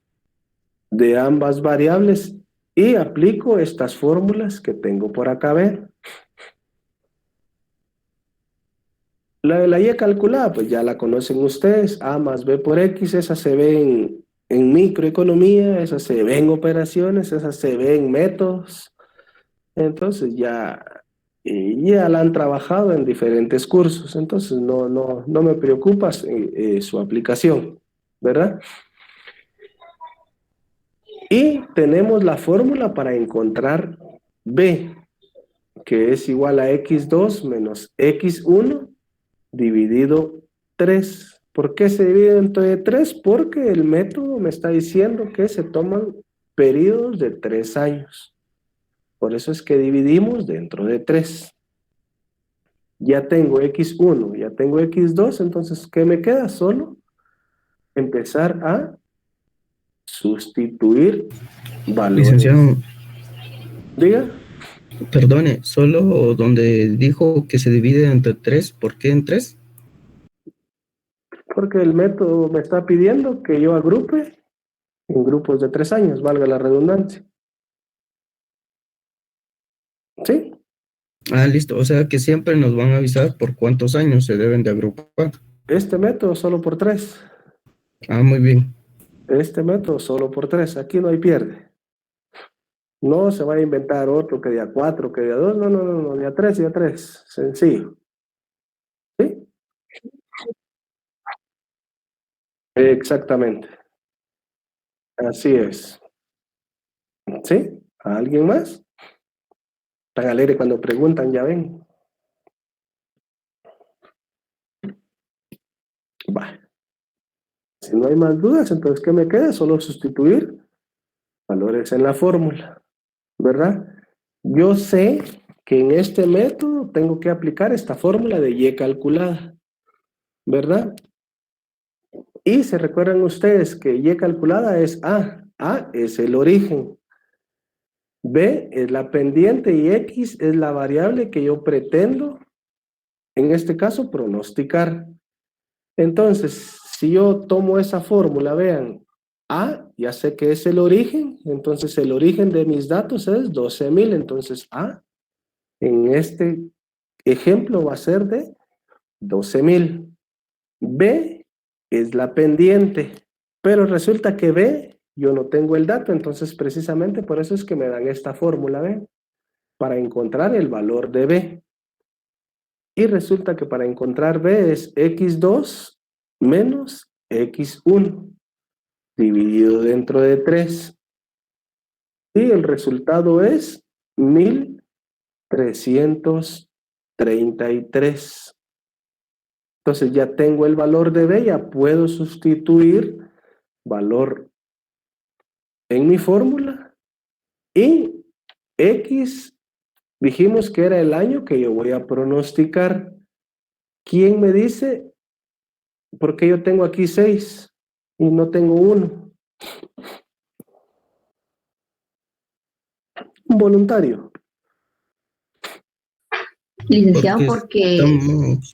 Speaker 1: ambas variables y aplico estas fórmulas que tengo por acá, ¿ven? La de la Y calculada, pues ya la conocen ustedes, A más B por X, esa se ve en microeconomía, esa se ve en operaciones, esa se ve en métodos. Entonces ya la han trabajado en diferentes cursos, entonces no me preocupa su aplicación, ¿verdad? Y tenemos la fórmula para encontrar B, que es igual a X2 menos X1 dividido 3. ¿Por qué se divide entre 3? Porque el método me está diciendo que se toman periodos de 3 años. Por eso es que dividimos dentro de 3. Ya tengo X1, ya tengo X2, entonces, ¿qué me queda? Solo empezar a sustituir valores.
Speaker 2: Licenciado,
Speaker 1: Diga.
Speaker 2: perdone, solo donde dijo que se divide entre 3, ¿por qué en 3?
Speaker 1: Porque el método me está pidiendo que yo agrupe en grupos de 3 años, valga la redundancia. ¿Sí?
Speaker 2: Ah, listo, o sea que siempre nos van a avisar por cuántos años se deben de agrupar.
Speaker 1: Este método solo por 3.
Speaker 2: Ah, muy bien.
Speaker 1: Este método solo por 3. Aquí no hay pierde. No se va a inventar otro que de a 4, que de a 2. No. De a 3 y a 3. Sencillo. ¿Sí? Exactamente. Así es. ¿Sí? ¿A alguien más? Tan alegre cuando preguntan, ya ven. Va. Si no hay más dudas, entonces, ¿qué me queda? Solo sustituir valores en la fórmula, ¿verdad? Yo sé que en este método tengo que aplicar esta fórmula de Y calculada, ¿verdad? Y se recuerdan ustedes que Y calculada es A. A es el origen. B es la pendiente y X es la variable que yo pretendo, en este caso, pronosticar. Entonces, si yo tomo esa fórmula, vean, A, ya sé que es el origen, entonces el origen de mis datos es 12,000, entonces A, en este ejemplo va a ser de 12,000. B es la pendiente, pero resulta que B, yo no tengo el dato, entonces precisamente por eso es que me dan esta fórmula B, para encontrar el valor de B. Y resulta que para encontrar B es X2 menos X1 dividido dentro de 3. Y el resultado es 1333. Entonces ya tengo el valor de B, ya puedo sustituir valor en mi fórmula. Y X dijimos que era el año que yo voy a pronosticar. ¿Quién me dice por qué yo tengo aquí 6 y no tengo 1? Un voluntario.
Speaker 7: Licenciado, porque
Speaker 2: estamos,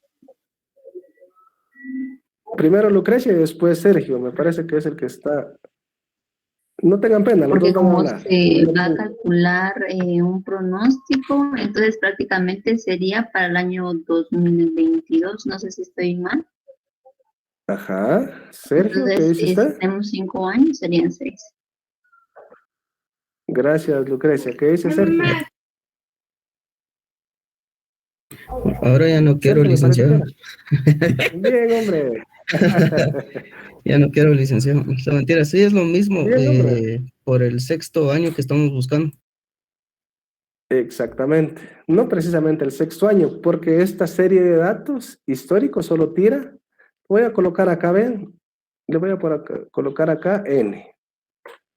Speaker 1: Primero Lucrecia y después Sergio. Me parece que es el que está. No tengan pena, los
Speaker 7: porque
Speaker 1: dos van a
Speaker 7: como
Speaker 1: hablar.
Speaker 7: se va a calcular un pronóstico, entonces prácticamente sería para el año 2022, no sé si estoy mal.
Speaker 1: Ajá. Sergio, ¿qué
Speaker 7: Entonces,
Speaker 1: dice
Speaker 7: si
Speaker 1: usted?
Speaker 7: tenemos 5 años, serían 6.
Speaker 1: Gracias, Lucrecia. ¿Qué dice Sergio?
Speaker 2: ahora ya no quiero,
Speaker 1: Sergio, me parece que
Speaker 2: licenciado.
Speaker 1: era. Bien, hombre.
Speaker 2: Ya no quiero, licenciado. No, mentira, sí es lo mismo
Speaker 1: Bien, hombre.
Speaker 2: por el 6º año que estamos buscando.
Speaker 1: Exactamente. No precisamente el 6º año, porque esta serie de datos históricos solo tira. Voy a colocar acá, ven. Le voy a colocar acá N.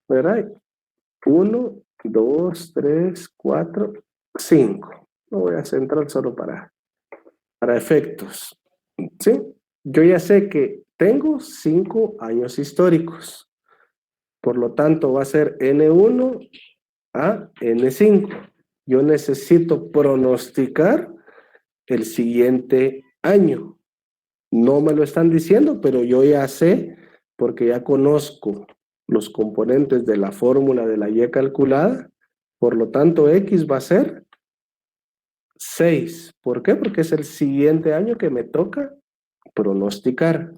Speaker 1: ¿Verdad? 1, 2, 3, 4, 5. Lo voy a centrar solo para efectos. ¿Sí? Yo ya sé que tengo 5 años históricos. Por lo tanto, va a ser N1 a N5. Yo necesito pronosticar el siguiente año. No me lo están diciendo, pero yo ya sé, porque ya conozco los componentes de la fórmula de la Y calculada. Por lo tanto, X va a ser 6. ¿Por qué? Porque es el siguiente año que me toca pronosticar.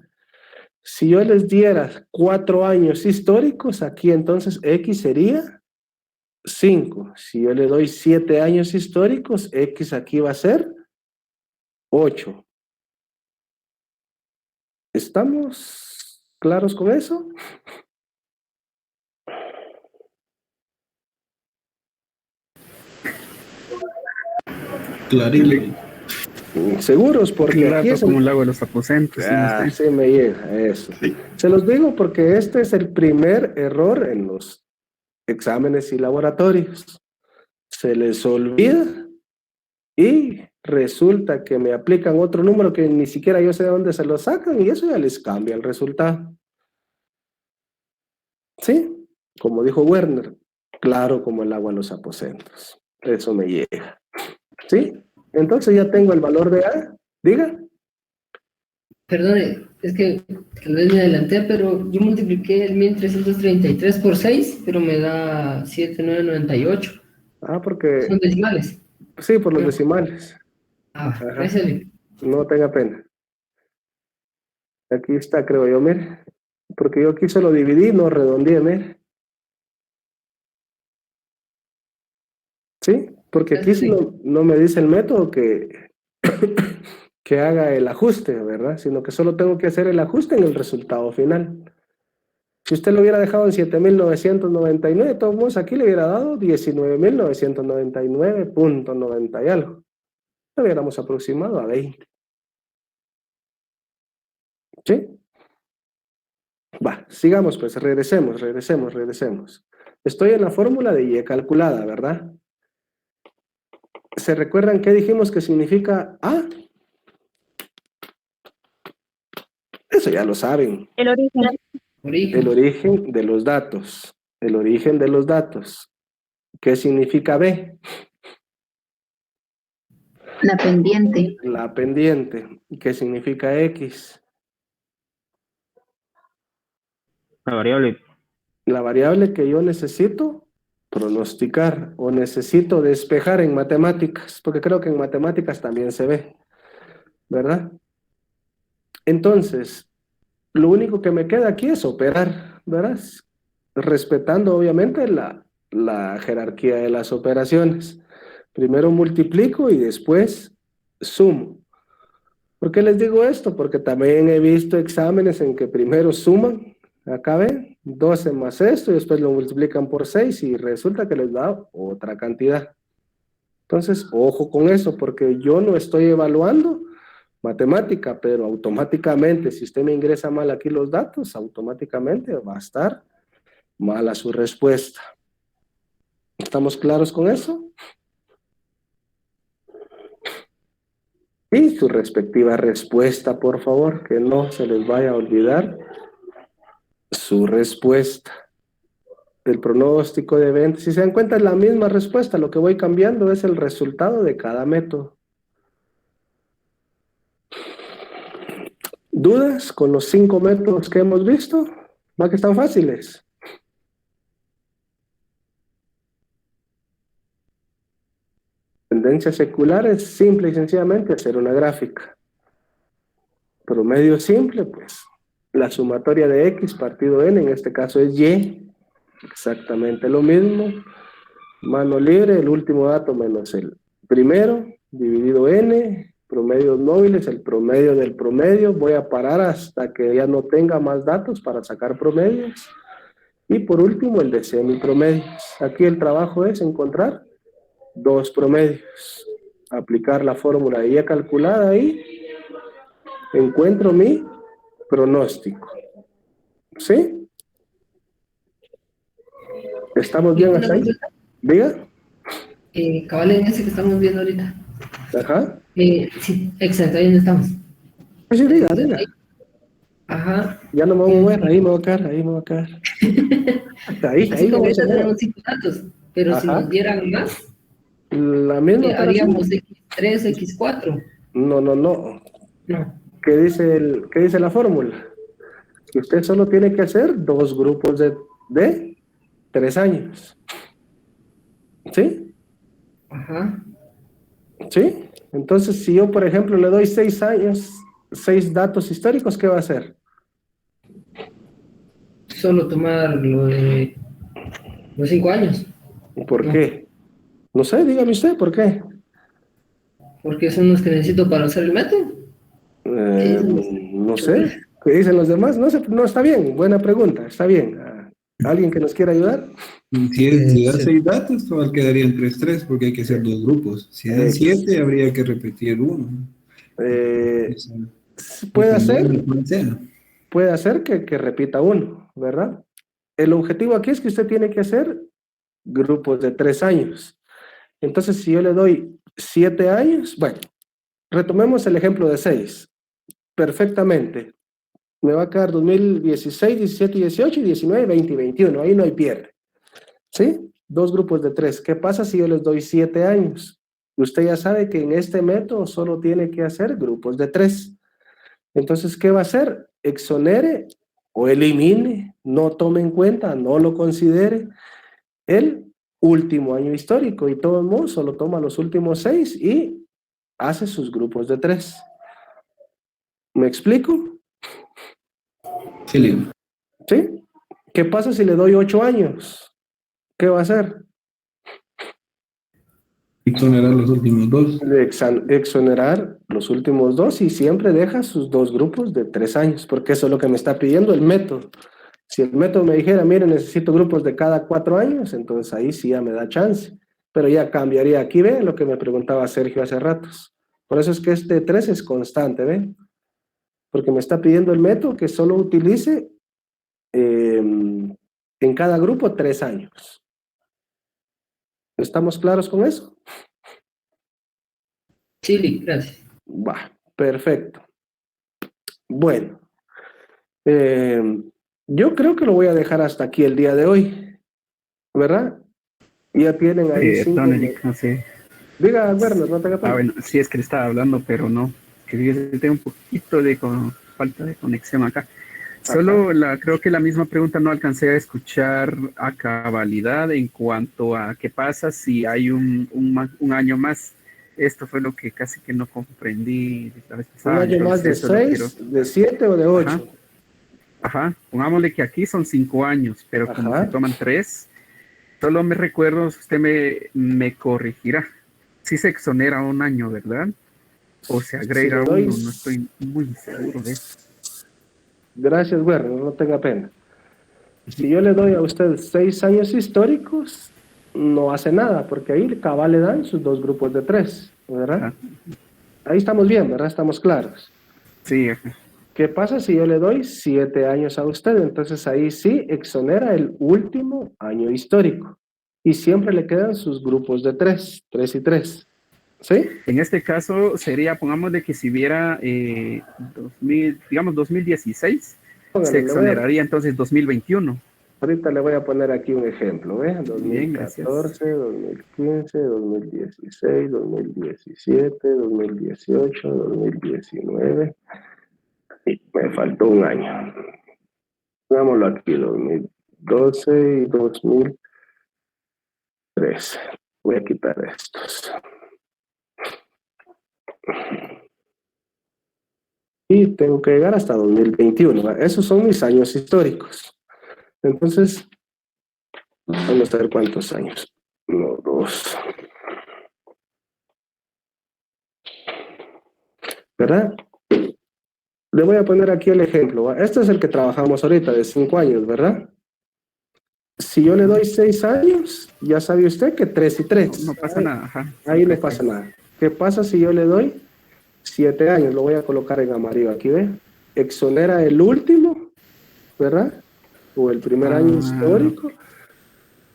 Speaker 1: Si yo les diera 4 años históricos, aquí entonces X sería 5. Si yo le doy 7 años históricos, X aquí va a ser 8. ¿Estamos claros con eso?
Speaker 6: Clarito.
Speaker 1: Seguros, porque aquí
Speaker 5: Claro,
Speaker 1: es
Speaker 5: como el agua de los aposentos. ¿Sí me está?
Speaker 1: sí me llega eso. Se los digo porque este es el primer error en los exámenes y laboratorios. Se les olvida y resulta que me aplican otro número que ni siquiera yo sé de dónde se lo sacan y eso ya les cambia el resultado. ¿Sí? Como dijo Werner, claro como el agua en los aposentos. Eso me llega. ¿Sí? Entonces ya tengo el valor de A. Diga.
Speaker 4: Perdone, es que tal vez me adelanté, pero yo multipliqué el 1333 por 6, pero me da 7998.
Speaker 1: Ah, porque...
Speaker 4: Son decimales.
Speaker 1: Sí, por los decimales.
Speaker 4: Ah,
Speaker 1: Ajá.
Speaker 4: gracias.
Speaker 1: No tenga pena. Aquí está, creo yo, mire. Porque yo aquí solo dividí, no redondeé, mire. ¿Sí? Porque aquí sí no me dice el método que, que haga el ajuste, ¿verdad? Sino que solo tengo que hacer el ajuste en el resultado final. Si usted lo hubiera dejado en 7,999, de todos modos aquí le hubiera dado 19,999.90 y algo. Lo hubiéramos aproximado a 20. ¿Sí? Va, sigamos pues, regresemos. Estoy en la fórmula de Y calculada, ¿verdad? ¿Se recuerdan qué dijimos que significa A? Eso ya lo saben.
Speaker 3: El origen.
Speaker 4: Origen.
Speaker 1: El origen de los datos. El origen de los datos. ¿Qué significa B?
Speaker 7: La pendiente.
Speaker 1: La pendiente. ¿Qué significa X?
Speaker 5: La variable.
Speaker 1: La variable que yo necesito pronosticar o necesito despejar en matemáticas, porque creo que en matemáticas también se ve, ¿verdad? Entonces, lo único que me queda aquí es operar, ¿verdad? Respetando obviamente la jerarquía de las operaciones. Primero multiplico y después sumo. ¿Por qué les digo esto? Porque también he visto exámenes en que primero suman, acá ven, 12 más esto, y después lo multiplican por 6 y resulta que les da otra cantidad. Entonces, ojo con eso, porque yo no estoy evaluando matemática, pero automáticamente, si usted me ingresa mal aquí los datos, automáticamente va a estar mala su respuesta. ¿Estamos claros con eso? Y su respectiva respuesta, por favor, que no se les vaya a olvidar su respuesta. El pronóstico de eventos, si se dan cuenta es la misma respuesta, lo que voy cambiando es el resultado de cada método. ¿Dudas con los 5 métodos que hemos visto? ¿Va que están fáciles? Tendencia secular es simple y sencillamente hacer una gráfica. Promedio simple, pues la sumatoria de X partido N, en este caso es Y, exactamente lo mismo. Mano libre, el último dato menos el primero, dividido N, promedios móviles, el promedio del promedio. Voy a parar hasta que ya no tenga más datos para sacar promedios. Y por último, el de semipromedios. Aquí el trabajo es encontrar 2 promedios. Aplicar la fórmula ya calculada ahí. Encuentro mi pronóstico. ¿Sí? ¿Estamos bien hasta ahí? Diga.
Speaker 4: Cabal en ese que estamos viendo ahorita.
Speaker 1: Ajá.
Speaker 4: Sí, exacto, ahí donde estamos.
Speaker 1: Sí, diga, diga.
Speaker 4: Ajá.
Speaker 1: Ya no me voy a mover, ahí me voy a quedar, ahí me voy a quedar. Ahí
Speaker 4: Así
Speaker 1: me
Speaker 4: como
Speaker 1: voy
Speaker 4: ahorita
Speaker 1: a mover.
Speaker 4: tenemos 5 datos, pero si
Speaker 1: Ajá.
Speaker 4: nos dieran más,
Speaker 1: La misma operación.
Speaker 4: haríamos X3, X4.
Speaker 1: No.
Speaker 4: No.
Speaker 1: ¿Qué dice la fórmula? Que usted solo tiene que hacer 2 grupos de 3 años. ¿Sí?
Speaker 4: Ajá.
Speaker 1: ¿Sí? Entonces, si yo, por ejemplo, le doy 6 años, 6 datos históricos, ¿qué va a hacer?
Speaker 4: Solo tomar lo de los 5 años,
Speaker 1: ¿Por qué? No sé, dígame usted, ¿por qué?
Speaker 4: porque son los que necesito para hacer el método.
Speaker 1: No sé. ¿Qué dicen los demás? No sé, no, está bien, buena pregunta, está bien. ¿Alguien que nos quiera ayudar?
Speaker 6: Si da
Speaker 2: Sí.
Speaker 6: 6 datos, cabal quedarían 3-3 porque hay que hacer 2 grupos. Si dan 7, habría que repetir uno.
Speaker 1: Puede hacer que repita uno, ¿verdad? El objetivo aquí es que usted tiene que hacer grupos de 3 años. Entonces, si yo le doy 7 años, bueno, retomemos el ejemplo de 6. Perfectamente. Me va a quedar 2016, 17, 18, 19, 20 y 21. Ahí no hay pierde. ¿Sí? 2 grupos de 3. ¿Qué pasa si yo les doy 7 años? Usted ya sabe que en este método solo tiene que hacer grupos de 3. Entonces, ¿qué va a hacer? Exonere o elimine, no tome en cuenta, no lo considere el último año histórico y todo el mundo solo toma los últimos 6 y hace sus grupos de 3. ¿Me explico?
Speaker 6: Sí.
Speaker 1: ¿Sí? ¿Qué pasa si le doy 8 años? ¿Qué va a hacer?
Speaker 6: Exonerar los últimos 2.
Speaker 1: Exonerar los últimos 2 y siempre deja sus 2 grupos de 3 años, porque eso es lo que me está pidiendo el método. Si el método me dijera, mire, necesito grupos de cada 4 años, entonces ahí sí ya me da chance. Pero ya cambiaría. Aquí ve lo que me preguntaba Sergio hace ratos. Por eso es que este 3 es constante, ¿ve? Porque me está pidiendo el método que solo utilice en cada grupo 3 años. ¿Estamos claros con eso?
Speaker 4: Sí, gracias.
Speaker 1: Va, perfecto. Bueno, Yo creo que lo voy a dejar hasta aquí el día de hoy, ¿verdad? Ya tienen ahí 5
Speaker 8: Tony,
Speaker 1: minutos.
Speaker 8: no sé.
Speaker 1: Diga, Werner, no tenga pena.
Speaker 8: Bueno, sí es que le estaba hablando, pero no. Que fíjese, tengo un poquito de falta de conexión acá. Solo creo que la misma pregunta no alcancé a escuchar a cabalidad en cuanto a qué pasa si hay un año más. Esto fue lo que casi que no comprendí la vez
Speaker 1: Un
Speaker 8: pasada.
Speaker 1: año más de
Speaker 8: Entonces, eso lo
Speaker 1: 6, de 7 o de 8.
Speaker 8: Ajá, pongámosle que aquí son 5 años, pero como se toman 3, solo me recuerdo, usted me corregirá. Sí se exonera un año, ¿verdad? O se agrega
Speaker 1: Si le doy-
Speaker 8: uno, no estoy muy seguro de eso.
Speaker 1: Gracias, Werner, no tenga pena. Si yo le doy a usted 6 años históricos, no hace nada, porque ahí cabal le dan sus 2 grupos de 3, ¿verdad?
Speaker 8: Ajá.
Speaker 1: Ahí estamos bien, ¿verdad? Estamos claros.
Speaker 8: Sí, ajá.
Speaker 1: ¿Qué pasa si yo le doy 7 años a usted? Entonces ahí sí exonera el último año histórico. Y siempre le quedan sus grupos de 3, 3 y 3. ¿Sí?
Speaker 8: En este caso sería, pongámosle que si hubiera 2016,
Speaker 1: Póngale,
Speaker 8: se exoneraría entonces 2021.
Speaker 1: ahorita le voy a poner aquí un ejemplo, ¿eh?
Speaker 8: Bien, gracias.
Speaker 1: 2014, 2015, 2016, 2017, 2018, 2019. Y me faltó un año. Pongámoslo aquí, 2012 y 2013. Voy a quitar estos. Y tengo que llegar hasta 2021. ¿Va? Esos son mis años históricos. Entonces, vamos a ver cuántos años. 1, 2. ¿Verdad? Le voy a poner aquí el ejemplo. ¿Va? Este es el que trabajamos ahorita, de 5 años, ¿verdad? Si yo le doy 6 años, ya sabe usted que 3 y 3.
Speaker 8: No pasa nada, ajá.
Speaker 1: Ahí no pasa nada. ¿Qué pasa si yo le doy 7 años? Lo voy a colocar en amarillo aquí, ¿ve? Exonera el último, ¿verdad? O el primer año histórico.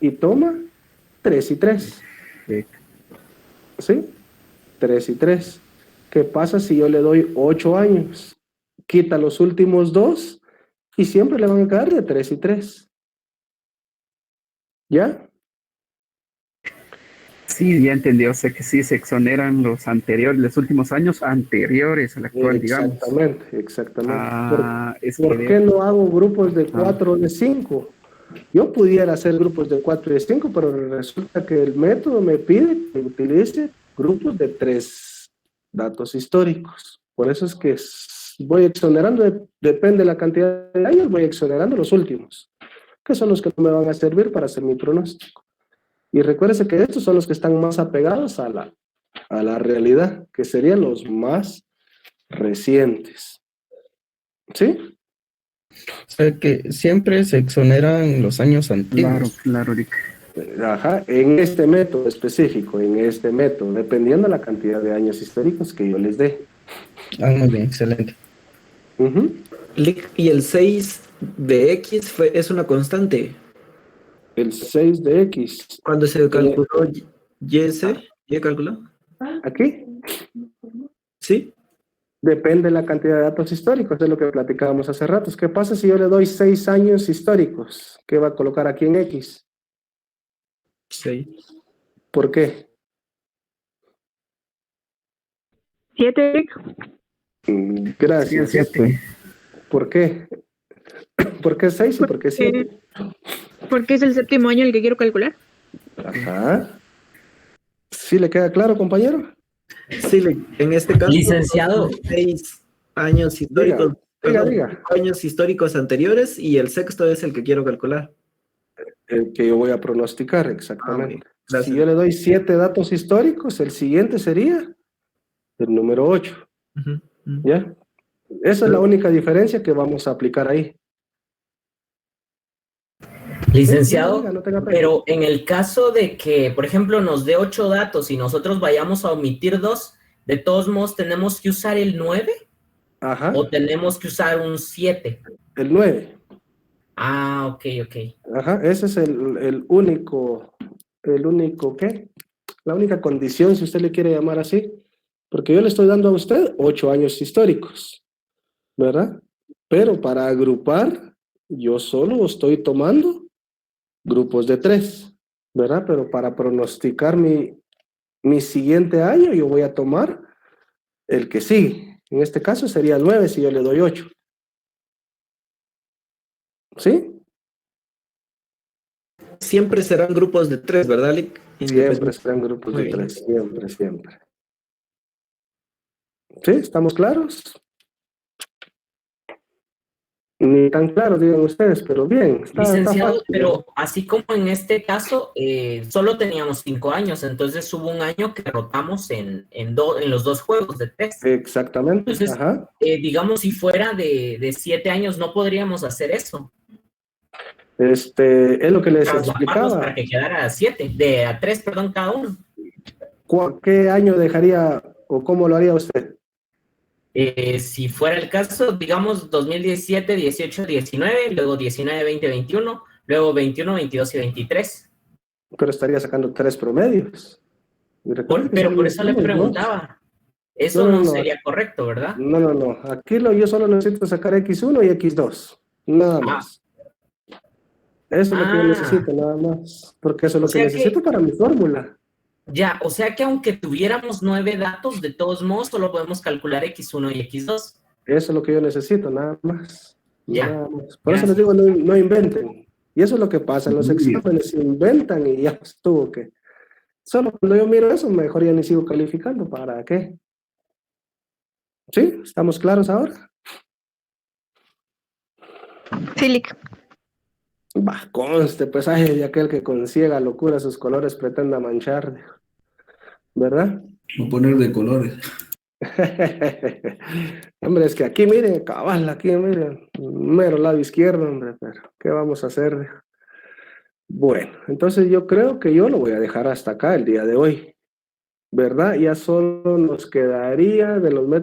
Speaker 1: Y toma 3 y 3. ¿Sí? 3 y 3. ¿Qué pasa si yo le doy 8 años? Quita los últimos 2 y siempre le van a quedar de 3 y 3. ¿Ya?
Speaker 8: Sí, ya entendí. O sea que sí se exoneran los anteriores, los últimos años anteriores al actual, digamos.
Speaker 1: Exactamente. ¿Por qué no hago grupos de 4 o de 5? Yo pudiera hacer grupos de 4 y de 5, pero resulta que el método me pide que utilice grupos de 3 datos históricos. Por eso es que voy exonerando, depende de la cantidad de años, voy exonerando los últimos, que son los que no me van a servir para hacer mi pronóstico. Y recuérdese que estos son los que están más apegados a la realidad, que serían los más recientes. ¿Sí?
Speaker 2: O sea que siempre se exoneran los años antiguos.
Speaker 8: Claro, Rick.
Speaker 1: Ajá, en este método específico, dependiendo de la cantidad de años históricos que yo les dé.
Speaker 2: Muy bien, excelente.
Speaker 9: Y el 6 de X es una constante.
Speaker 1: El 6 de X.
Speaker 9: Cuando se calculó ¿Y calculó?
Speaker 1: ¿Aquí?
Speaker 9: Sí.
Speaker 1: Depende de la cantidad de datos históricos, de lo que platicábamos hace rato. ¿Qué pasa si yo le doy 6 años históricos? ¿Qué va a colocar aquí en X?
Speaker 9: 6.
Speaker 1: ¿Por qué?
Speaker 10: 7.
Speaker 1: Gracias.
Speaker 8: 7.
Speaker 1: ¿Por qué? ¿Por qué 6 y por qué 7?
Speaker 10: Porque es el séptimo año el que quiero calcular.
Speaker 1: Ajá. ¿Sí le queda claro, compañero?
Speaker 9: Sí, en este caso.
Speaker 11: Licenciado.
Speaker 9: 6 años históricos.
Speaker 1: Diga.
Speaker 9: Años históricos anteriores y el sexto es el que quiero calcular.
Speaker 1: El que yo voy a pronosticar, exactamente.
Speaker 9: Gracias.
Speaker 1: Si yo le doy 7 datos históricos, el siguiente sería el número 8. ¿Ya? Esa es la única diferencia que vamos a aplicar ahí.
Speaker 11: Licenciado,
Speaker 1: No tenga pena.
Speaker 11: pero en el caso de que, por ejemplo, nos dé 8 datos y nosotros vayamos a omitir 2, ¿de todos modos tenemos que usar el 9?
Speaker 1: Ajá.
Speaker 11: ¿O tenemos que usar un 7?
Speaker 1: El 9.
Speaker 11: Ah, ok.
Speaker 1: Ajá, ese es el único, ¿qué? La única condición, si usted le quiere llamar así, porque yo le estoy dando a usted 8 años históricos, ¿verdad? Pero para agrupar, yo solo estoy tomando grupos de 3, ¿verdad? Pero para pronosticar mi siguiente año, yo voy a tomar el que sigue. En este caso sería 9 si yo le doy 8. ¿Sí?
Speaker 9: Siempre serán grupos de 3, ¿verdad, Lick?
Speaker 1: Siempre serán grupos de 3, siempre, siempre. ¿Sí? ¿Estamos claros? Ni tan claros, digan ustedes, pero bien.
Speaker 11: Licenciado,
Speaker 1: fácil,
Speaker 11: pero
Speaker 1: ¿no?
Speaker 11: así como en este caso, solo teníamos 5 años, entonces hubo un año que rotamos en los 2 juegos de 3.
Speaker 1: Exactamente.
Speaker 11: Entonces,
Speaker 1: Ajá.
Speaker 11: digamos, si fuera de 7 años, no podríamos hacer eso.
Speaker 1: Es lo que les
Speaker 11: Traslaparlos
Speaker 1: explicaba.
Speaker 11: para que quedara a 3, perdón, cada uno.
Speaker 1: ¿Qué año dejaría o cómo lo haría usted?
Speaker 11: Si fuera el caso, digamos 2017, 18, 19, luego 19, 20, 21, luego 21, 22 y 23.
Speaker 1: Pero estaría sacando 3 promedios. Y recuerden que
Speaker 11: Pero
Speaker 1: solo
Speaker 11: por eso le
Speaker 1: necesitamos 2.
Speaker 11: preguntaba. Eso no sería correcto, ¿verdad?
Speaker 1: No. Aquí yo solo necesito sacar X1 y X2. Nada más. Eso es lo que yo necesito, nada más. Porque eso es lo que necesito para mi fórmula.
Speaker 11: Ya, o sea que aunque tuviéramos 9 datos, de todos modos solo podemos calcular X1 y X2.
Speaker 1: Eso es lo que yo necesito, nada más.
Speaker 11: Ya.
Speaker 1: Nada más. Por eso les digo, no inventen. Y eso es lo que pasa. En los exámenes se inventan y ya estuvo que. Solo cuando yo miro eso, mejor ya ni sigo calificando. ¿Para qué? ¿Sí? ¿Estamos claros ahora?
Speaker 10: Filic.
Speaker 1: Bah, conste, pues ay, de aquel que con ciega locura sus colores pretenda manchar, ¿verdad?
Speaker 6: O poner de colores.
Speaker 1: Hombre, es que aquí, miren, cabal, aquí, miren, mero lado izquierdo, hombre, pero ¿qué vamos a hacer? Bueno, entonces yo creo que yo lo voy a dejar hasta acá el día de hoy, ¿verdad? Ya solo nos quedaría de los métodos